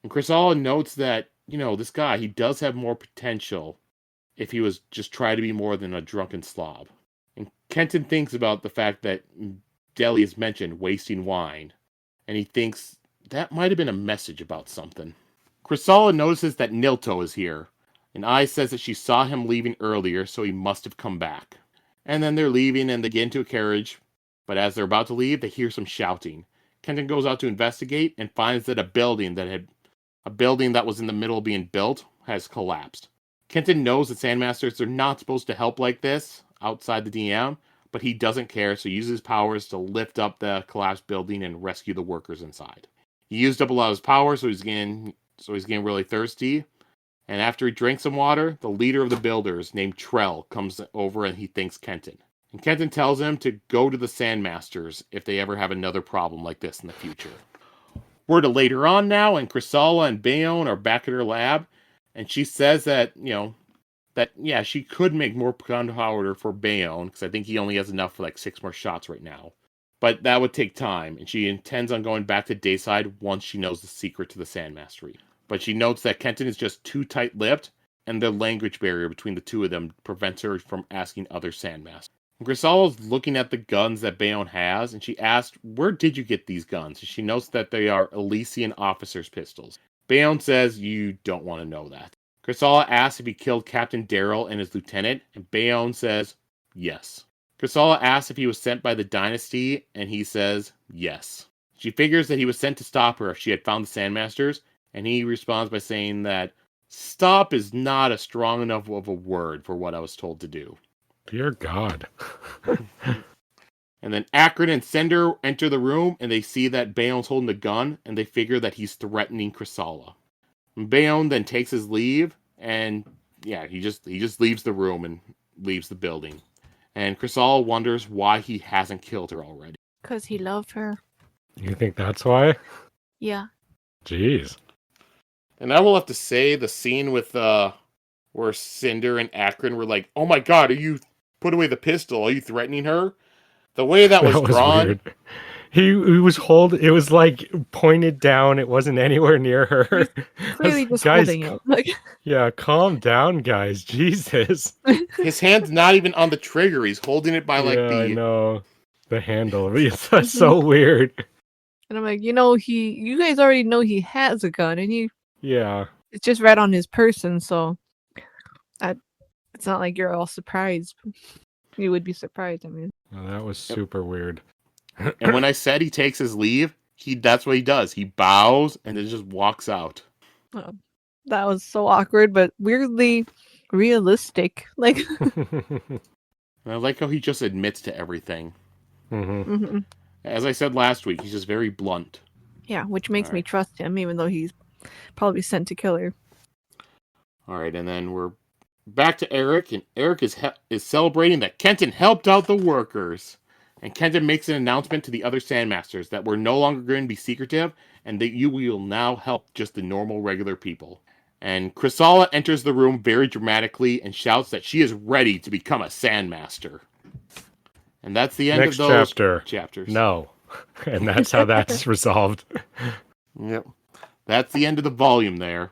And Khrissalla notes that, this guy, he does have more potential if he was just trying to be more than a drunken slob. And Kenton thinks about the fact that Delius mentioned wasting wine, and he thinks that might have been a message about something. Khrissalla notices that Nilto is here, and Ai says that she saw him leaving earlier, so he must have come back. And then they're leaving, and they get into a carriage, but as they're about to leave, they hear some shouting. Kenton goes out to investigate and finds that a building that was in the middle of being built has collapsed. Kenton knows that Sandmasters are not supposed to help like this outside the DM, but he doesn't care, so he uses his powers to lift up the collapsed building and rescue the workers inside. He used up a lot of his power, so he's getting really thirsty. And after he drinks some water, the leader of the builders, named Trell, comes over and he thanks Kenton. And Kenton tells him to go to the Sandmasters if they ever have another problem like this in the future. We're to later on now, and Khrissalla and Bayonne are back at her lab, and she says that, she could make more gunpowder for Bayonne, because I think he only has enough for like 6 more shots right now. But that would take time, and she intends on going back to Dayside once she knows the secret to the Sandmastery. But she notes that Kenton is just too tight-lipped, and the language barrier between the two of them prevents her from asking other Sandmasters. Khrissalla's looking at the guns that Bayonne has, and she asks, where did you get these guns? And she notes that they are Elysian officers' pistols. Bayonne says, you don't want to know that. Khrissalla asks if he killed Captain Darrell and his lieutenant, and Bayonne says, yes. Khrissalla asks if he was sent by the Dynasty, and he says, yes. She figures that he was sent to stop her if she had found the Sandmasters, and he responds by saying that stop is not a strong enough of a word for what I was told to do. Dear God. And then Akron and Cinder enter the room, and they see that Bayonne's holding a gun, and they figure that he's threatening Khrissalla. And Bayonne then takes his leave, and he just leaves the room and leaves the building. And Khrissalla wonders why he hasn't killed her already. Because he loved her. You think that's why? Yeah. Jeez. And I will have to say, the scene with where Cinder and Akron were like, oh my God, are you put away the pistol? Are you threatening her? The way that was drawn. Weird. He was it was like pointed down. It wasn't anywhere near her. Clearly just holding it. Like... Yeah, calm down, guys. Jesus. His hand's not even on the trigger. He's holding it by I know. The handle. That's so weird. And I'm like, you guys already know he has a gun, and it's just right on his person, so it's not like you're all surprised. You would be surprised, I mean. Well, that was super weird. And when I said he takes his leave, that's what he does. He bows and then just walks out. Oh, that was so awkward, but weirdly realistic. Like, and I like how he just admits to everything. Mm-hmm. Mm-hmm. As I said last week, he's just very blunt. Yeah, which makes me trust him, even though he's probably sent to kill her. All right, and then we're back to Eric, and Eric is celebrating that Kenton helped out the workers. And Kenton makes an announcement to the other Sandmasters that we're no longer going to be secretive, and that you will now help just the normal, regular people. And Khrissalla enters the room very dramatically and shouts that she is ready to become a Sandmaster. And that's the end Next of those chapter. chapters. No. And that's how that's resolved. Yep. That's the end of the volume there.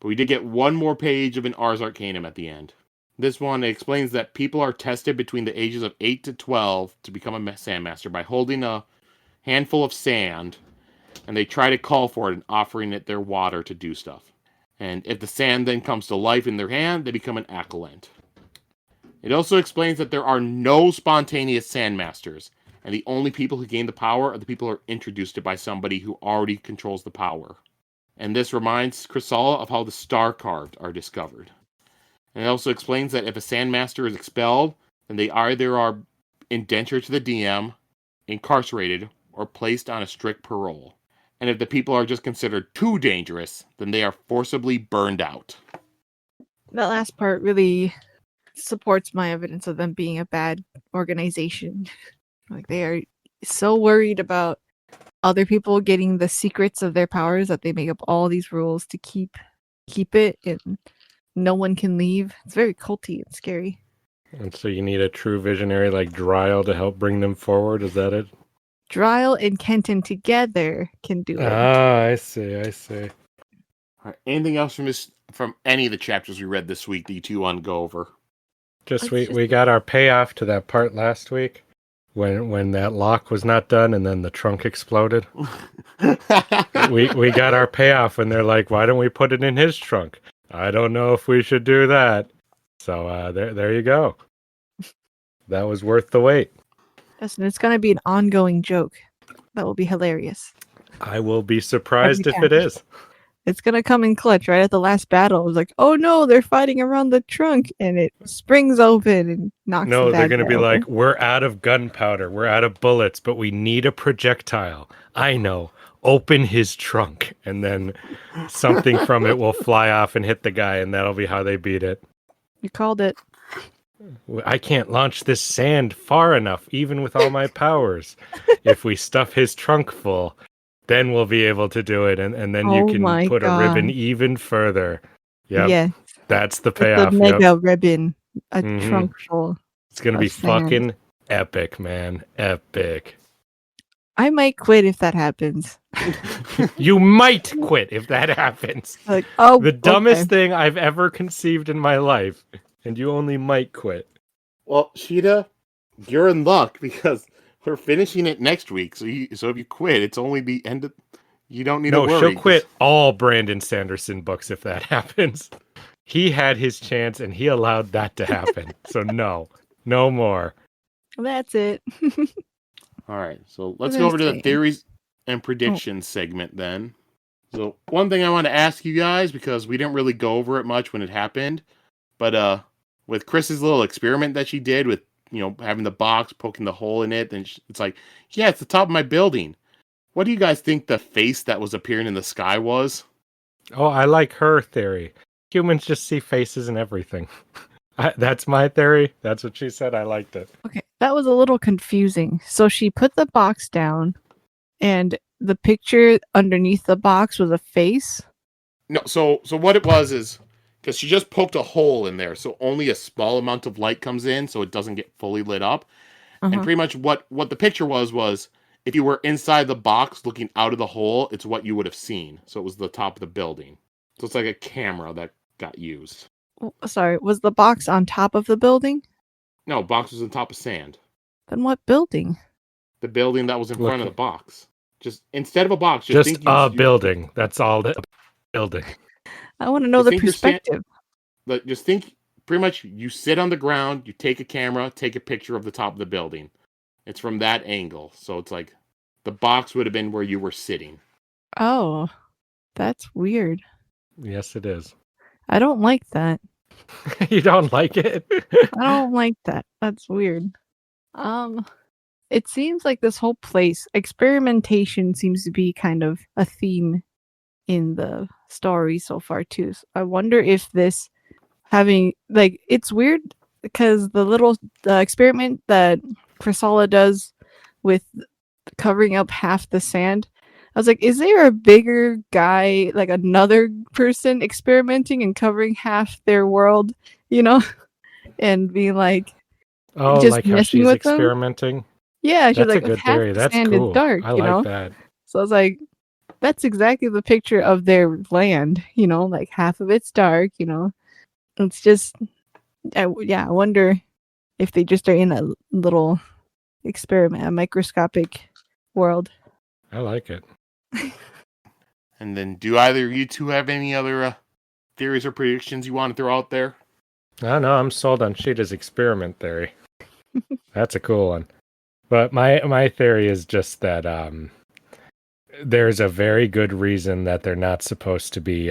But we did get one more page of an Ars Arcanum at the end. This one explains that people are tested between the ages of 8 to 12 to become a Sandmaster by holding a handful of sand, and they try to call for it and offering it their water to do stuff. And if the sand then comes to life in their hand, they become an acolyte. It also explains that there are no spontaneous Sandmasters, and the only people who gain the power are the people who are introduced to by somebody who already controls the power. And this reminds Khrissalla of how the star carved are discovered. And it also explains that if a Sandmaster is expelled, then they either are indentured to the Diem, incarcerated, or placed on a strict parole. And if the people are just considered too dangerous, then they are forcibly burned out. That last part really supports my evidence of them being a bad organization. Like, they are so worried about other people getting the secrets of their powers that they make up all these rules to keep it, and no one can leave. It's very culty and scary. And so you need a true visionary like Dryle to help bring them forward? Is that it? Dryle and Kenton together can do it. Ah, I see. All right, anything else from any of the chapters we read this week that you two want to go over? We got our payoff to that part last week when that lock was not done and then the trunk exploded. we got our payoff when they're like, why don't we put it in his trunk? I don't know if we should do that. So there you go. That was worth the wait. Yes, and it's going to be an ongoing joke. That will be hilarious. I will be surprised if it is. It's going to come in clutch right at the last battle. It was like, oh no, they're fighting around the trunk, and it springs open and knocks No, the they're going to bad be guy like, over. we're out of gunpowder, we're out of bullets, but we need a projectile. I know. Open his trunk. And then something from it will fly off and hit the guy, and that'll be how they beat it. You called it. I can't launch this sand far enough, even with all my powers. If we stuff his trunk full, then we'll be able to do it, and then you can put a ribbon even further. Yep. Yeah. That's the It's payoff. a mega ribbon. A trunk full. It's going to be sand. fucking epic, man. Epic. I might quit if that happens. You might quit if that happens. Like, oh, the dumbest thing I've ever conceived in my life, and you only might quit. Well, Sheta, you're in luck because we're finishing it next week. So if you quit, it's only the end of. You don't need to worry. No, she'll quit all Brandon Sanderson books if that happens. He had his chance and he allowed that to happen. So no more. That's it. All right, so let's go over to the theories and predictions segment then. So one thing I want to ask you guys, because we didn't really go over it much when it happened, but with Chris's little experiment that she did with, having the box, poking the hole in it, and it's like, yeah, it's the top of my building. What do you guys think the face that was appearing in the sky was? Oh, I like her theory. Humans just see faces and everything. That's my theory. That's what she said. I liked it. Okay, that was a little confusing. So she put the box down, and the picture underneath the box was a face? No, so what it was is, because she just poked a hole in there, so only a small amount of light comes in, so it doesn't get fully lit up. And pretty much what the picture was if you were inside the box looking out of the hole, it's what you would have seen. So it was the top of the building. So it's like a camera that got used. Sorry, was the box on top of the building? No, box was on top of sand. Then what building? The building that was in front of the box. Just instead of a box, just think building. That's all. Building. I want to know the perspective. Just think, pretty much, you sit on the ground, you take a camera, take a picture of the top of the building. It's from that angle, so it's like the box would have been where you were sitting. Oh, that's weird. Yes, it is. I don't like that. You don't like it? I don't like that. That's weird. It seems like this whole place, experimentation seems to be kind of a theme in the story so far too. So I wonder if this having like it's weird because the little experiment that Khrissalla does with covering up half the sand. I was like, is there a bigger guy, like another person experimenting and covering half their world, you know, and being like Oh, just like how messing she's with them? experimenting? Yeah, she's That's a like, good half theory. the That's sand is cool. dark, I you like know? that. So I was like, that's exactly the picture of their land, you know, like half of it's dark, you know. It's just, I wonder if they just are in a little experiment, a microscopic world. I like it. And then, do either of you two have any other theories or predictions you want to throw out there? I don't know. I'm sold on Sheta's experiment theory. That's a cool one. But my theory is just that there's a very good reason that they're not supposed to be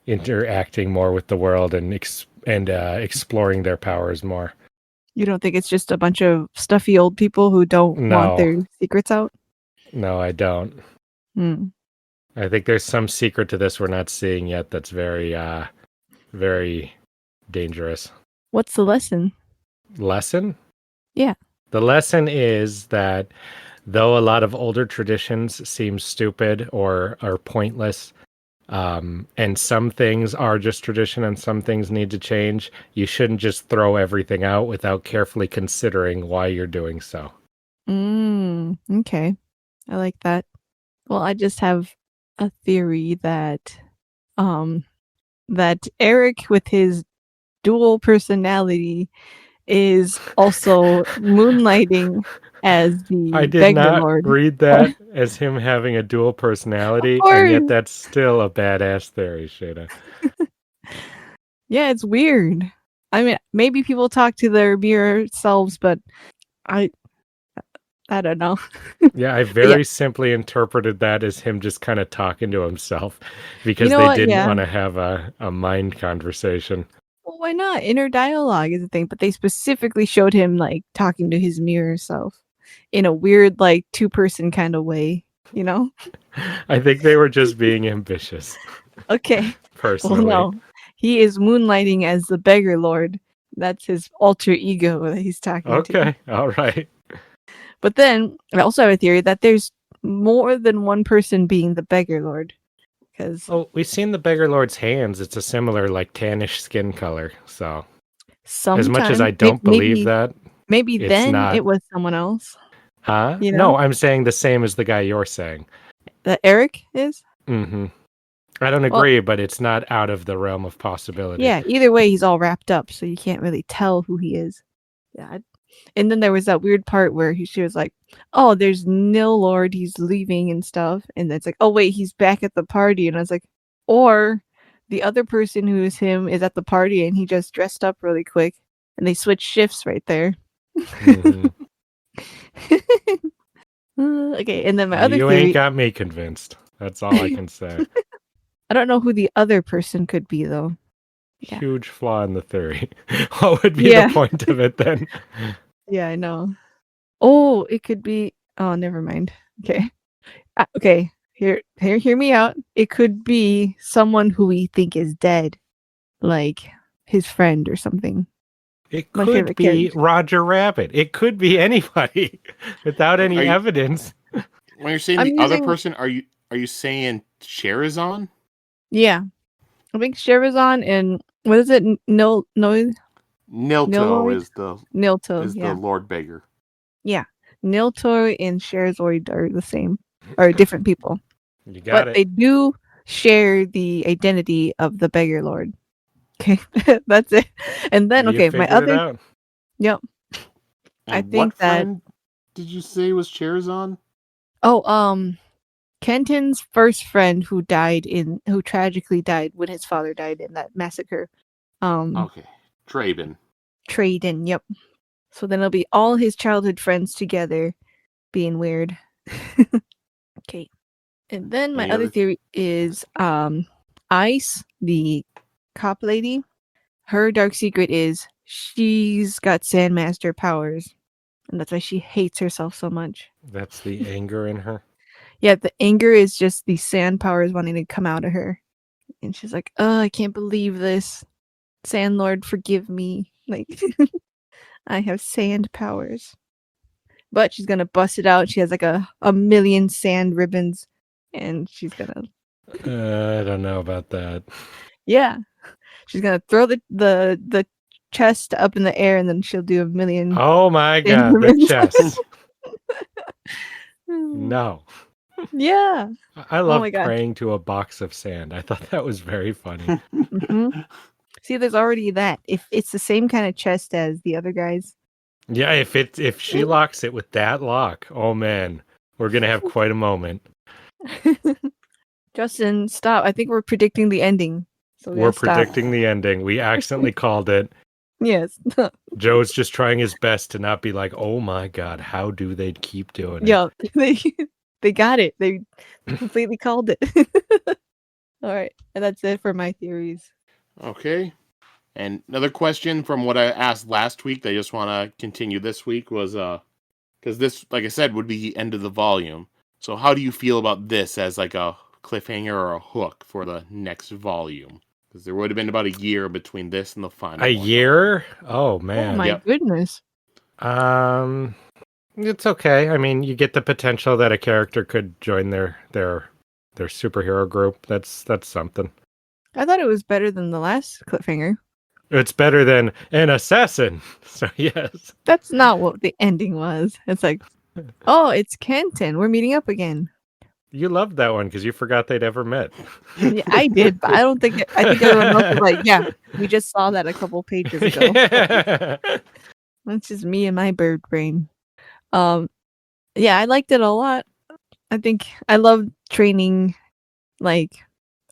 interacting more with the world and exploring their powers more. You don't think it's just a bunch of stuffy old people who don't want No, their secrets out? no, I don't. Hmm. I think there's some secret to this we're not seeing yet that's very, very dangerous. What's the lesson? Lesson? Yeah. The lesson is that though a lot of older traditions seem stupid or are pointless, and some things are just tradition and some things need to change, you shouldn't just throw everything out without carefully considering why you're doing so. Okay. I like that. Well, I just have a theory that that Eric with his dual personality is also moonlighting as I the did beggar not lord. read that as him having a dual Of personality, and course. yet that's still a badass theory, Sheta. Yeah, it's weird. I mean, maybe people talk to their mirror selves, but I I don't know. Yeah, I But yeah, very simply interpreted that as him just kind of talking to himself you because know they what? didn't Yeah. want to have a mind conversation. Well, why not? Inner dialogue is a thing, but they specifically showed him like talking to his mirror self in a weird, like two-person kind of way, you know? I think they were just being ambitious, Okay. Well, personally. no. He is moonlighting as the beggar lord. That's his alter ego that he's talking to. Okay, all right. But then I also have a theory that there's more than one person being the beggar lord. Because Oh, we've seen the Beggar Lord's hands. It's a similar, like, tannish skin color. So, as much as sometimes, I don't believe maybe, that, maybe it's then not. it was someone else, Huh? you know? No, I'm saying the same as the guy you're saying. That Eric is? Mm-hmm. I don't Well, agree, but it's not out of the realm of possibility. yeah, either way, he's all wrapped up, so you can't really tell who he is. Yeah. And then there was that weird part where she was like, "Oh, there's Nil Lord, he's leaving and stuff," and it's like, "Oh wait, he's back at the party," and I was like, or the other person who is him is at the party and he just dressed up really quick, and they switch shifts right there. Mm-hmm. Okay, and then my other You ain't theory, got me convinced. That's all I can say. I don't know who the other person could be though. Yeah. Huge flaw in the theory. What would be the Yeah. point of it then? Yeah, I know. Oh, it could be. Oh, never mind. Okay. Okay. Hear me out. It could be someone who we think is dead, like his friend or something. It My could favorite be character. Roger Rabbit. It could be anybody without Are any you, evidence. when you're saying I'm the other using. person, are you saying Sherazon? Yeah, I think Sherazon and what is it? No, Nilto Niloid, is the Nilto. Yeah, Lord Beggar. yeah. Nilto and Sherazord are the same, are different people, You got but it. they do share the identity of the beggar lord. Okay, that's it. And then You okay, my figured it other. out. Yep, I And what think that. friend did you say was Sherazon? Oh, Kenton's first friend who tragically died when his father died in that massacre. Okay, Traben. Traden, yep. So then it'll be all his childhood friends together being weird. Okay. And then my Any other other? theory is Ice, the cop lady. Her dark secret is she's got Sandmaster powers. And that's why she hates herself so much. That's the anger in her. Yeah, the anger is just the sand powers wanting to come out of her. And she's like, oh, I can't believe this. Sand Lord, forgive me. Like, I have sand powers. But she's gonna bust it out. She has like a million sand ribbons, and she's gonna I don't know about that. yeah, she's gonna throw the chest up in the air, and then she'll do a million Oh my sand god, the ribbons. chest. No. Yeah. I love my God. praying to a box of sand. I thought that was very funny. hmm See, there's already that. If it's the same kind of chest as the other guys. Yeah, if she locks it with that lock, oh man, we're gonna have quite a moment. Justin, stop. I think we're predicting the ending. So We're stop. predicting the ending. We accidentally called it. Yes. Joe's just trying his best to not be like, oh my god, how do they keep doing it? Yeah, they got it. They completely called it. All right, and that's it for my theories. Okay. And another question from what I asked last week that I just want to continue this week was because this, like I said, would be the end of the volume. So how do you feel about this as like a cliffhanger or a hook for the next volume? Because there would have been about a year between this and the final A one. year? Oh Oh man. my Yep. goodness. It's okay. I mean, you get the potential that a character could join their superhero group. That's something. I thought it was better than the last cliffhanger. It's better than an assassin. So yes. That's not what the ending was. It's like, oh, it's Kenton. We're meeting up again. You loved that one because you forgot they'd ever met. Yeah, I did, but I don't think I think everyone else was like, yeah, we just saw that a couple pages ago. Yeah. That's just me and my bird brain. Yeah, I liked it a lot. I think I love training, like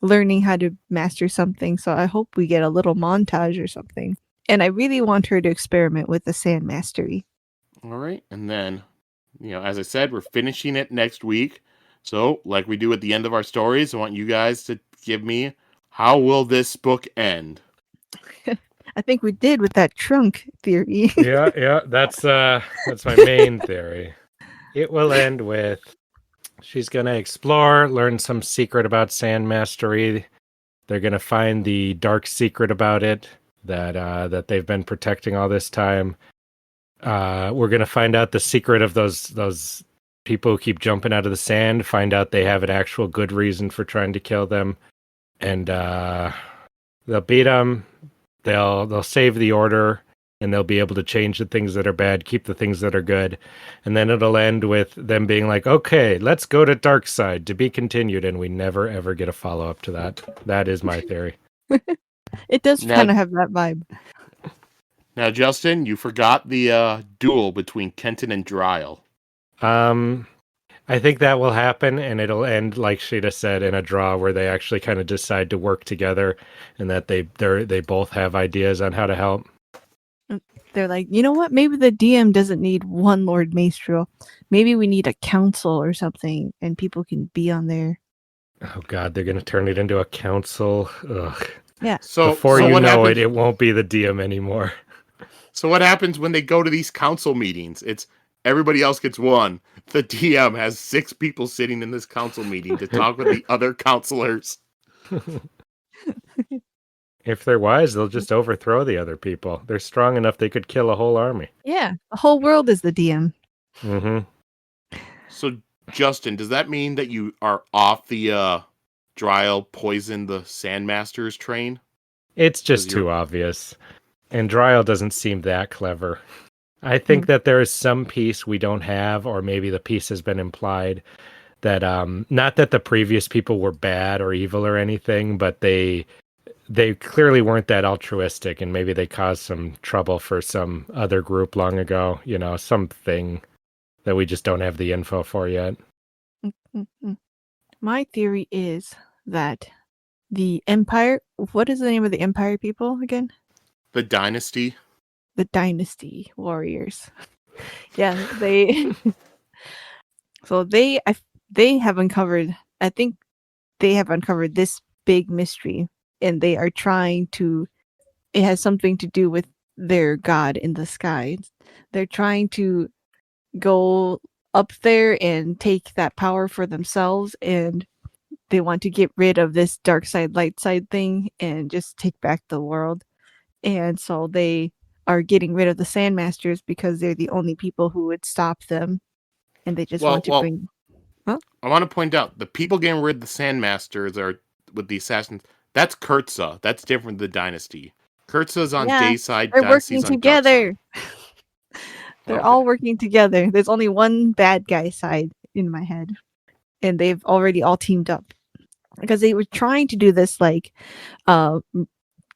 learning how to master something. So I hope we get a little montage or something. And I really want her to experiment with the sand mastery. All right. And then, as I said, we're finishing it next week. So, like we do at the end of our stories, I want you guys to give me, how will this book end? I think we did with that trunk theory. Yeah, that's my main theory. It will end with she's gonna explore, learn some secret about sand mastery. They're gonna find the dark secret about it that they've been protecting all this time. We're gonna find out the secret of those people who keep jumping out of the sand. Find out they have an actual good reason for trying to kill them, and they'll beat them. They'll save the order, and they'll be able to change the things that are bad, keep the things that are good, and then it'll end with them being like, "Okay, let's go to Darkside to be continued," and we never ever get a follow up to that. That is my theory. It does Now- kind of have that vibe. Now, Justin, you forgot the duel between Kenton and Dryle. I think that will happen, and it'll end, like Sheta said, in a draw where they actually kind of decide to work together, and that they both have ideas on how to help. They're like, you know what? Maybe the DM doesn't need one Lord Maestro. Maybe we need a council or something, and people can be on there. Oh God, they're gonna turn it into a council. Ugh. Yeah. So Before so you what know happens, it won't be the DM anymore. So what happens when they go to these council meetings? It's everybody else gets one. The DM has 6 people sitting in this council meeting to talk with the other counselors. If they're wise, they'll just overthrow the other people. They're strong enough they could kill a whole army. Yeah. The whole world is the DM. Mm-hmm. So, Justin, does that mean that you are off the Dryle poison the Sandmasters train? It's just 'Cause you're- too obvious. And Dryle doesn't seem that clever. I think that there is some piece we don't have, or maybe the piece has been implied that not that the previous people were bad or evil or anything, but they clearly weren't that altruistic, and maybe they caused some trouble for some other group long ago. You know, something that we just don't have the info for yet. My theory is that the Empire, what is the name of the Empire people again? The Dynasty? The Dynasty Warriors. Yeah, they so they have uncovered, I think they have uncovered this big mystery, and they are trying to, it has something to do with their god in the sky. They're trying to go up there and take that power for themselves, and they want to get rid of this dark side light side thing and just take back the world. and so they are getting rid of the Sandmasters because they're the only people who would stop them, and they just want to bring. Huh? I want to point out the people getting rid of the Sandmasters are with the assassins. That's Khrissalla. That's different than Dynasty. Khrissala's on day side. They're Dynasty's working on dark together. side. They're all working together. There's only one bad guy side in my head, and they've already all teamed up because they were trying to do this like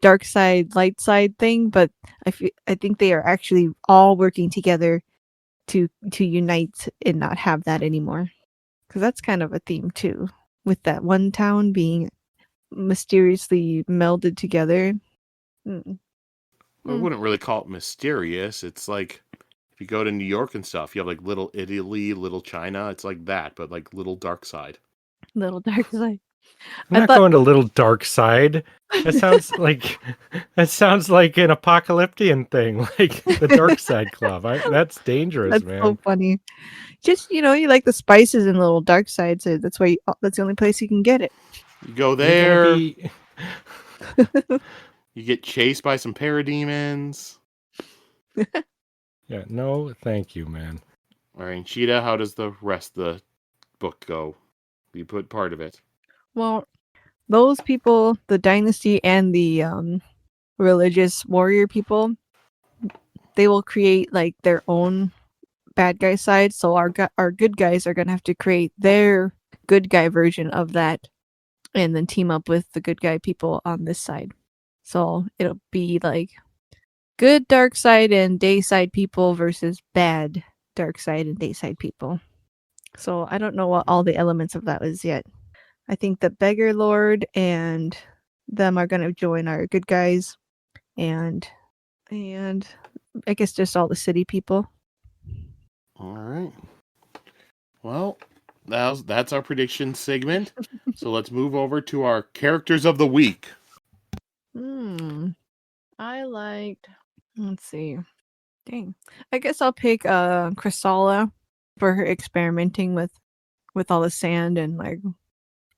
dark side, light side thing, but I think they are actually all working together to unite and not have that anymore. Because that's kind of a theme too, with that one town being mysteriously melded together. I wouldn't really call it mysterious. It's like if you go to New York and stuff, you have like Little Italy, Little China. It's like that, but like Little Dark Side. Little dark side. I'm not going to Little Dark Side. That sounds like an apocalyptic thing, like the Dark Side Club. That's dangerous, That's man. so funny. Just you like the spices in Little Dark Side, so that's why that's the only place you can get it. You go there. You get chased by some parademons. Yeah, no, thank you, man. All right, Sheta, how does the rest of the book go? You put part of it. Well, those people, the dynasty and the religious warrior people, they will create like their own bad guy side. So our good guys are gonna have to create their good guy version of that, and then team up with the good guy people on this side. So it'll be like good dark side and day side people versus bad dark side and day side people. So I don't know what all the elements of that is yet. I think the Beggar Lord and them are going to join our good guys, and I guess just all the city people. All right. Well, that's our prediction segment. So let's move over to our characters of the week. I liked. Let's see. Dang. I guess I'll pick Khrissalla for her experimenting with all the sand and like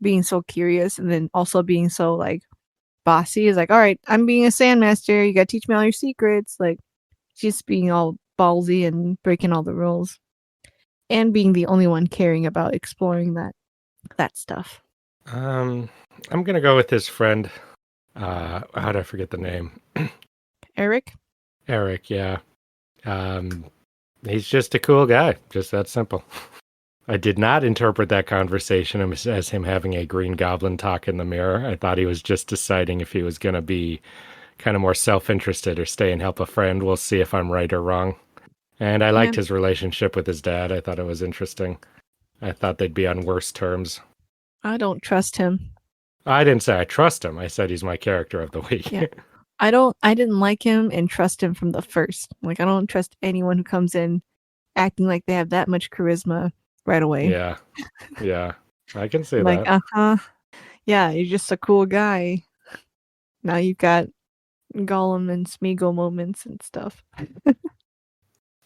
being so curious, and then also being so like bossy. Is like, all right, I'm being a sandmaster. You gotta teach me all your secrets. Like, just being all ballsy and breaking all the rules, and being the only one caring about exploring that stuff. I'm gonna go with his friend. How did I forget the name? Eric, yeah. He's just a cool guy. Just that simple. I did not interpret that conversation as him having a Green Goblin talk in the mirror. I thought he was just deciding if he was going to be kind of more self-interested or stay and help a friend. We'll see if I'm right or wrong. And I liked his relationship with his dad. I thought it was interesting. I thought they'd be on worse terms. I don't trust him. I didn't say I trust him. I said he's my character of the week. Yeah. I didn't like him and trust him from the first. Like, I don't trust anyone who comes in acting like they have that much charisma right away. Yeah. I can say like, that. Yeah, you're just a cool guy. Now you've got Gollum and Smeagol moments and stuff.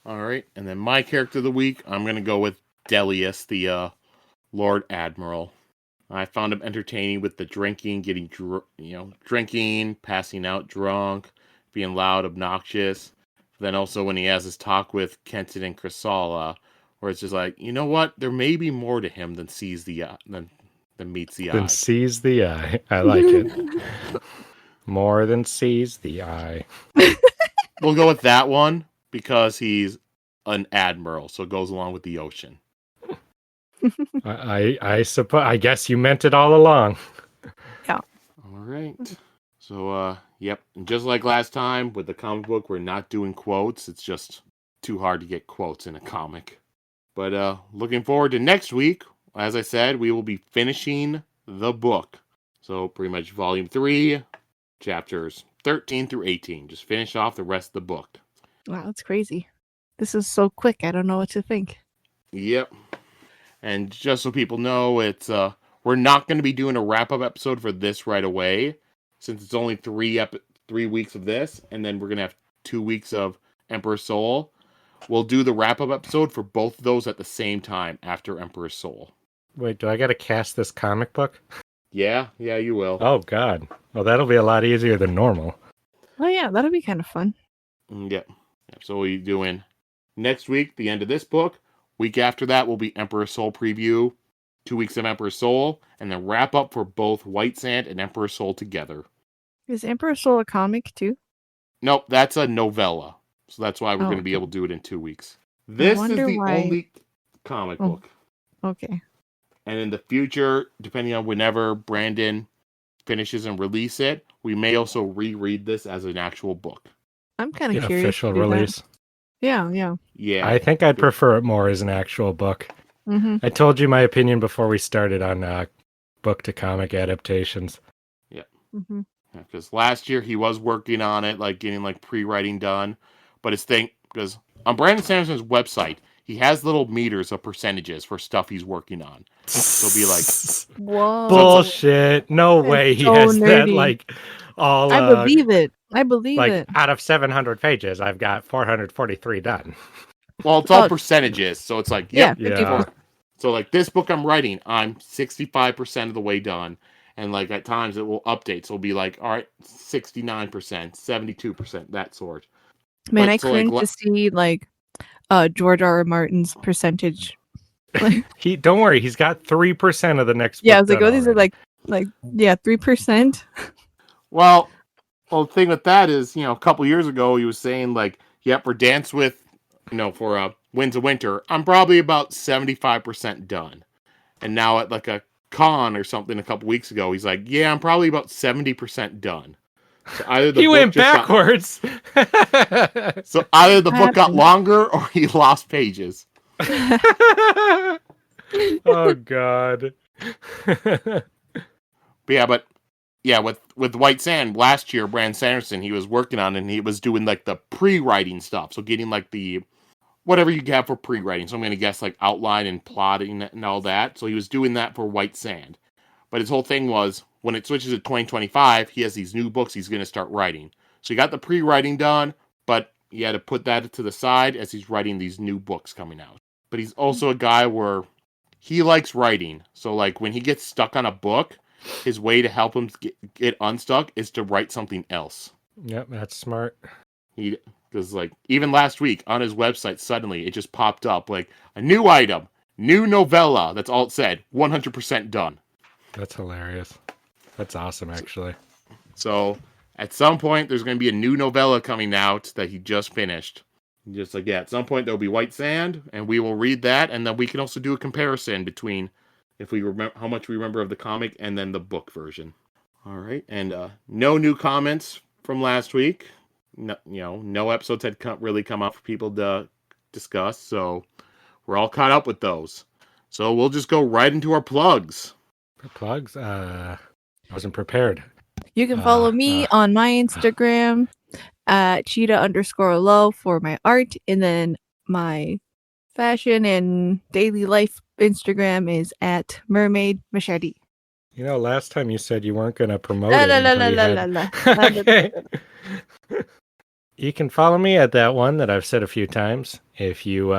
All right, and then my character of the week, I'm going to go with Delius, the Lord Admiral. I found him entertaining with the drinking, drinking, passing out drunk, being loud, obnoxious. Then also when he has his talk with Kenton and Khrissalla, where it's just like, you know what? There may be more to him than sees the than meets the eye. Than sees the eye. I like it. More than sees the eye. We'll go with that one because he's an admiral, so it goes along with the ocean. I suppose. I guess you meant it all along. Yeah. All right. So, yep. And just like last time with the comic book, we're not doing quotes. It's just too hard to get quotes in a comic. But looking forward to next week. As I said, we will be finishing the book. So pretty much volume 3, chapters 13 through 18. Just finish off the rest of the book. Wow, that's crazy. This is so quick. I don't know what to think. Yep. And just so people know, it's we're not going to be doing a wrap-up episode for this right away, since it's only 3 weeks of this, and then we're going to have 2 weeks of Emperor's Soul. We'll do the wrap-up episode for both of those at the same time after Emperor's Soul. Wait, do I got to cast this comic book? Yeah, you will. Oh, God. Well, that'll be a lot easier than normal. Oh yeah, that'll be kind of fun. Yep. So we're doing next week, the end of this book. Week after that will be Emperor Soul preview. 2 weeks of Emperor Soul, and then wrap up for both White Sand and Emperor Soul together. Is Emperor Soul a comic too? Nope, that's a novella. So that's why we're Oh, going to be okay. able to do it in 2 weeks. I This is wonder the why. only comic Oh. book. Okay. And in the future, depending on whenever Brandon finishes and release it, we may also reread this as an actual book. I'm kind of The curious. official to do that. release. Yeah. Yeah. I think I'd prefer it more as an actual book. Mm-hmm. I told you my opinion before we started on book to comic adaptations. Mm-hmm. Because last year he was working on it, like getting like pre-writing done. But his thing, because on Brandon Sanderson's website, he has little meters of percentages for stuff he's working on. So it'll be like, Whoa. Bullshit. No That's way he so has that, nerdy. like, all, I believe it. I believe like, it. out of 700 pages, I've got 443 done. well, it's all Oh. percentages. So it's like, Yeah, yep. 54. So like this book I'm writing, I'm 65% of the way done. And like at times it will update. So it'll be like, all right, 69%, 72%, that sort. Man, But I so, like, cringe to see like George R. R. Martin's percentage. Like, Don't worry, he's got 3% of the next book yeah, I was like, done oh, these are already. like 3%. Well, the thing with that is, a couple years ago, he was saying, like, yep, for Dance with, for Winds of Winter, I'm probably about 75% done. And now at, like, a con or something a couple weeks ago, he's like, yeah, I'm probably about 70% done. So either the He book went just backwards. so either the book got Happened. longer or he lost pages. Oh, God. But with White Sand last year, Brandon Sanderson, he was working on it, and he was doing like the pre-writing stuff. So getting like the whatever you have for pre-writing. So I'm gonna guess like outline and plotting and all that. So he was doing that for White Sand. But his whole thing was when it switches to 2025, he has these new books he's gonna start writing. So he got the pre-writing done, but he had to put that to the side as he's writing these new books coming out. But he's also a guy where he likes writing. So like when he gets stuck on a book, his way to help him get unstuck is to write something else. Yep, that's smart. Because like even last week on his website, suddenly it just popped up like a new item, new novella. That's all it said. 100% done. That's hilarious. That's awesome, actually. So at some point, there's going to be a new novella coming out that he just finished. Just like, yeah, at some point there'll be White Sand, and we will read that, and then we can also do a comparison between if we remember how much we remember of the comic and then the book version. All right, and no new comments from last week. No, no episodes had really come up for people to discuss, so we're all caught up with those. So we'll just go right into our plugs. For plugs, I wasn't prepared. You can follow me on my Instagram at cheetah_low for my art, and then my fashion and daily life Instagram is at mermaid machete. Last time you said you weren't going to promote La it. la la until la you la had- la la. Okay. You can follow me at that one that I've said a few times. If you,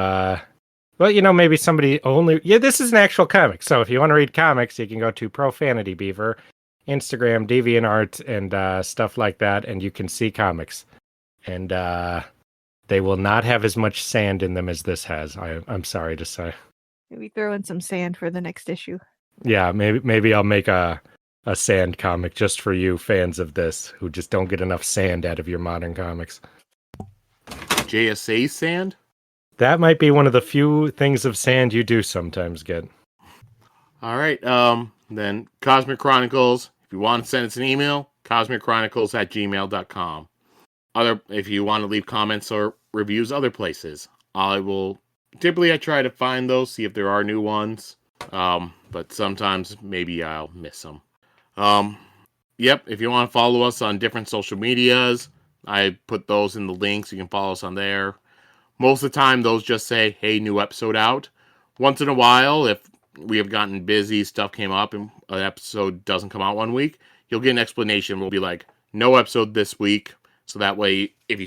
maybe somebody only. Yeah, this is an actual comic. So if you want to read comics, you can go to Profanity Beaver, Instagram, DeviantArt, and stuff like that, and you can see comics. And they will not have as much sand in them as this has. I'm sorry to say. Maybe throw in some sand for the next issue. Yeah, maybe I'll make a sand comic just for you fans of this who just don't get enough sand out of your modern comics. JSA sand? That might be one of the few things of sand you do sometimes get. All right. Then Cosmic Chronicles. If you want to send us an email, cosmicchronicles@gmail.com. If you want to leave comments or reviews other places, I try to find those, see if there are new ones. But sometimes maybe I'll miss them. Yep. If you want to follow us on different social medias, I put those in the links. You can follow us on there. Most of the time, those just say, hey, new episode out. Once in a while, if we have gotten busy, stuff came up, and an episode doesn't come out one week, you'll get an explanation. We'll be like, no episode this week. So that way, if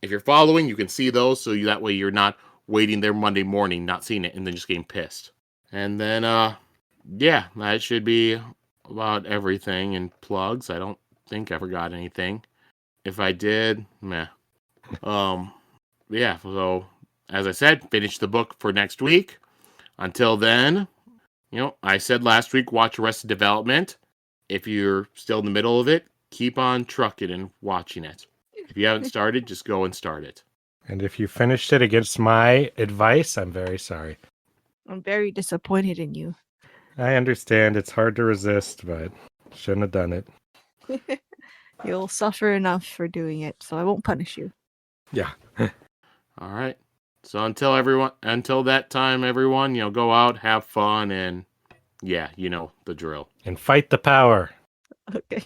you're following, you can see those. So that way you're not waiting there Monday morning, not seeing it, and then just getting pissed. And then, that should be about everything in plugs. I don't think I forgot anything. If I did, meh. Yeah, so as I said, finish the book for next week. Until then, I said last week, watch Arrested Development. If you're still in the middle of it, keep on trucking and watching it. If you haven't started, just go and start it. And if you finished it against my advice, I'm very sorry. I'm very disappointed in you. I understand it's hard to resist, but shouldn't have done it. You'll suffer enough for doing it, so I won't punish you. Yeah. All right. So until that time, everyone, go out, have fun, and yeah, you know the drill. And fight the power. Okay.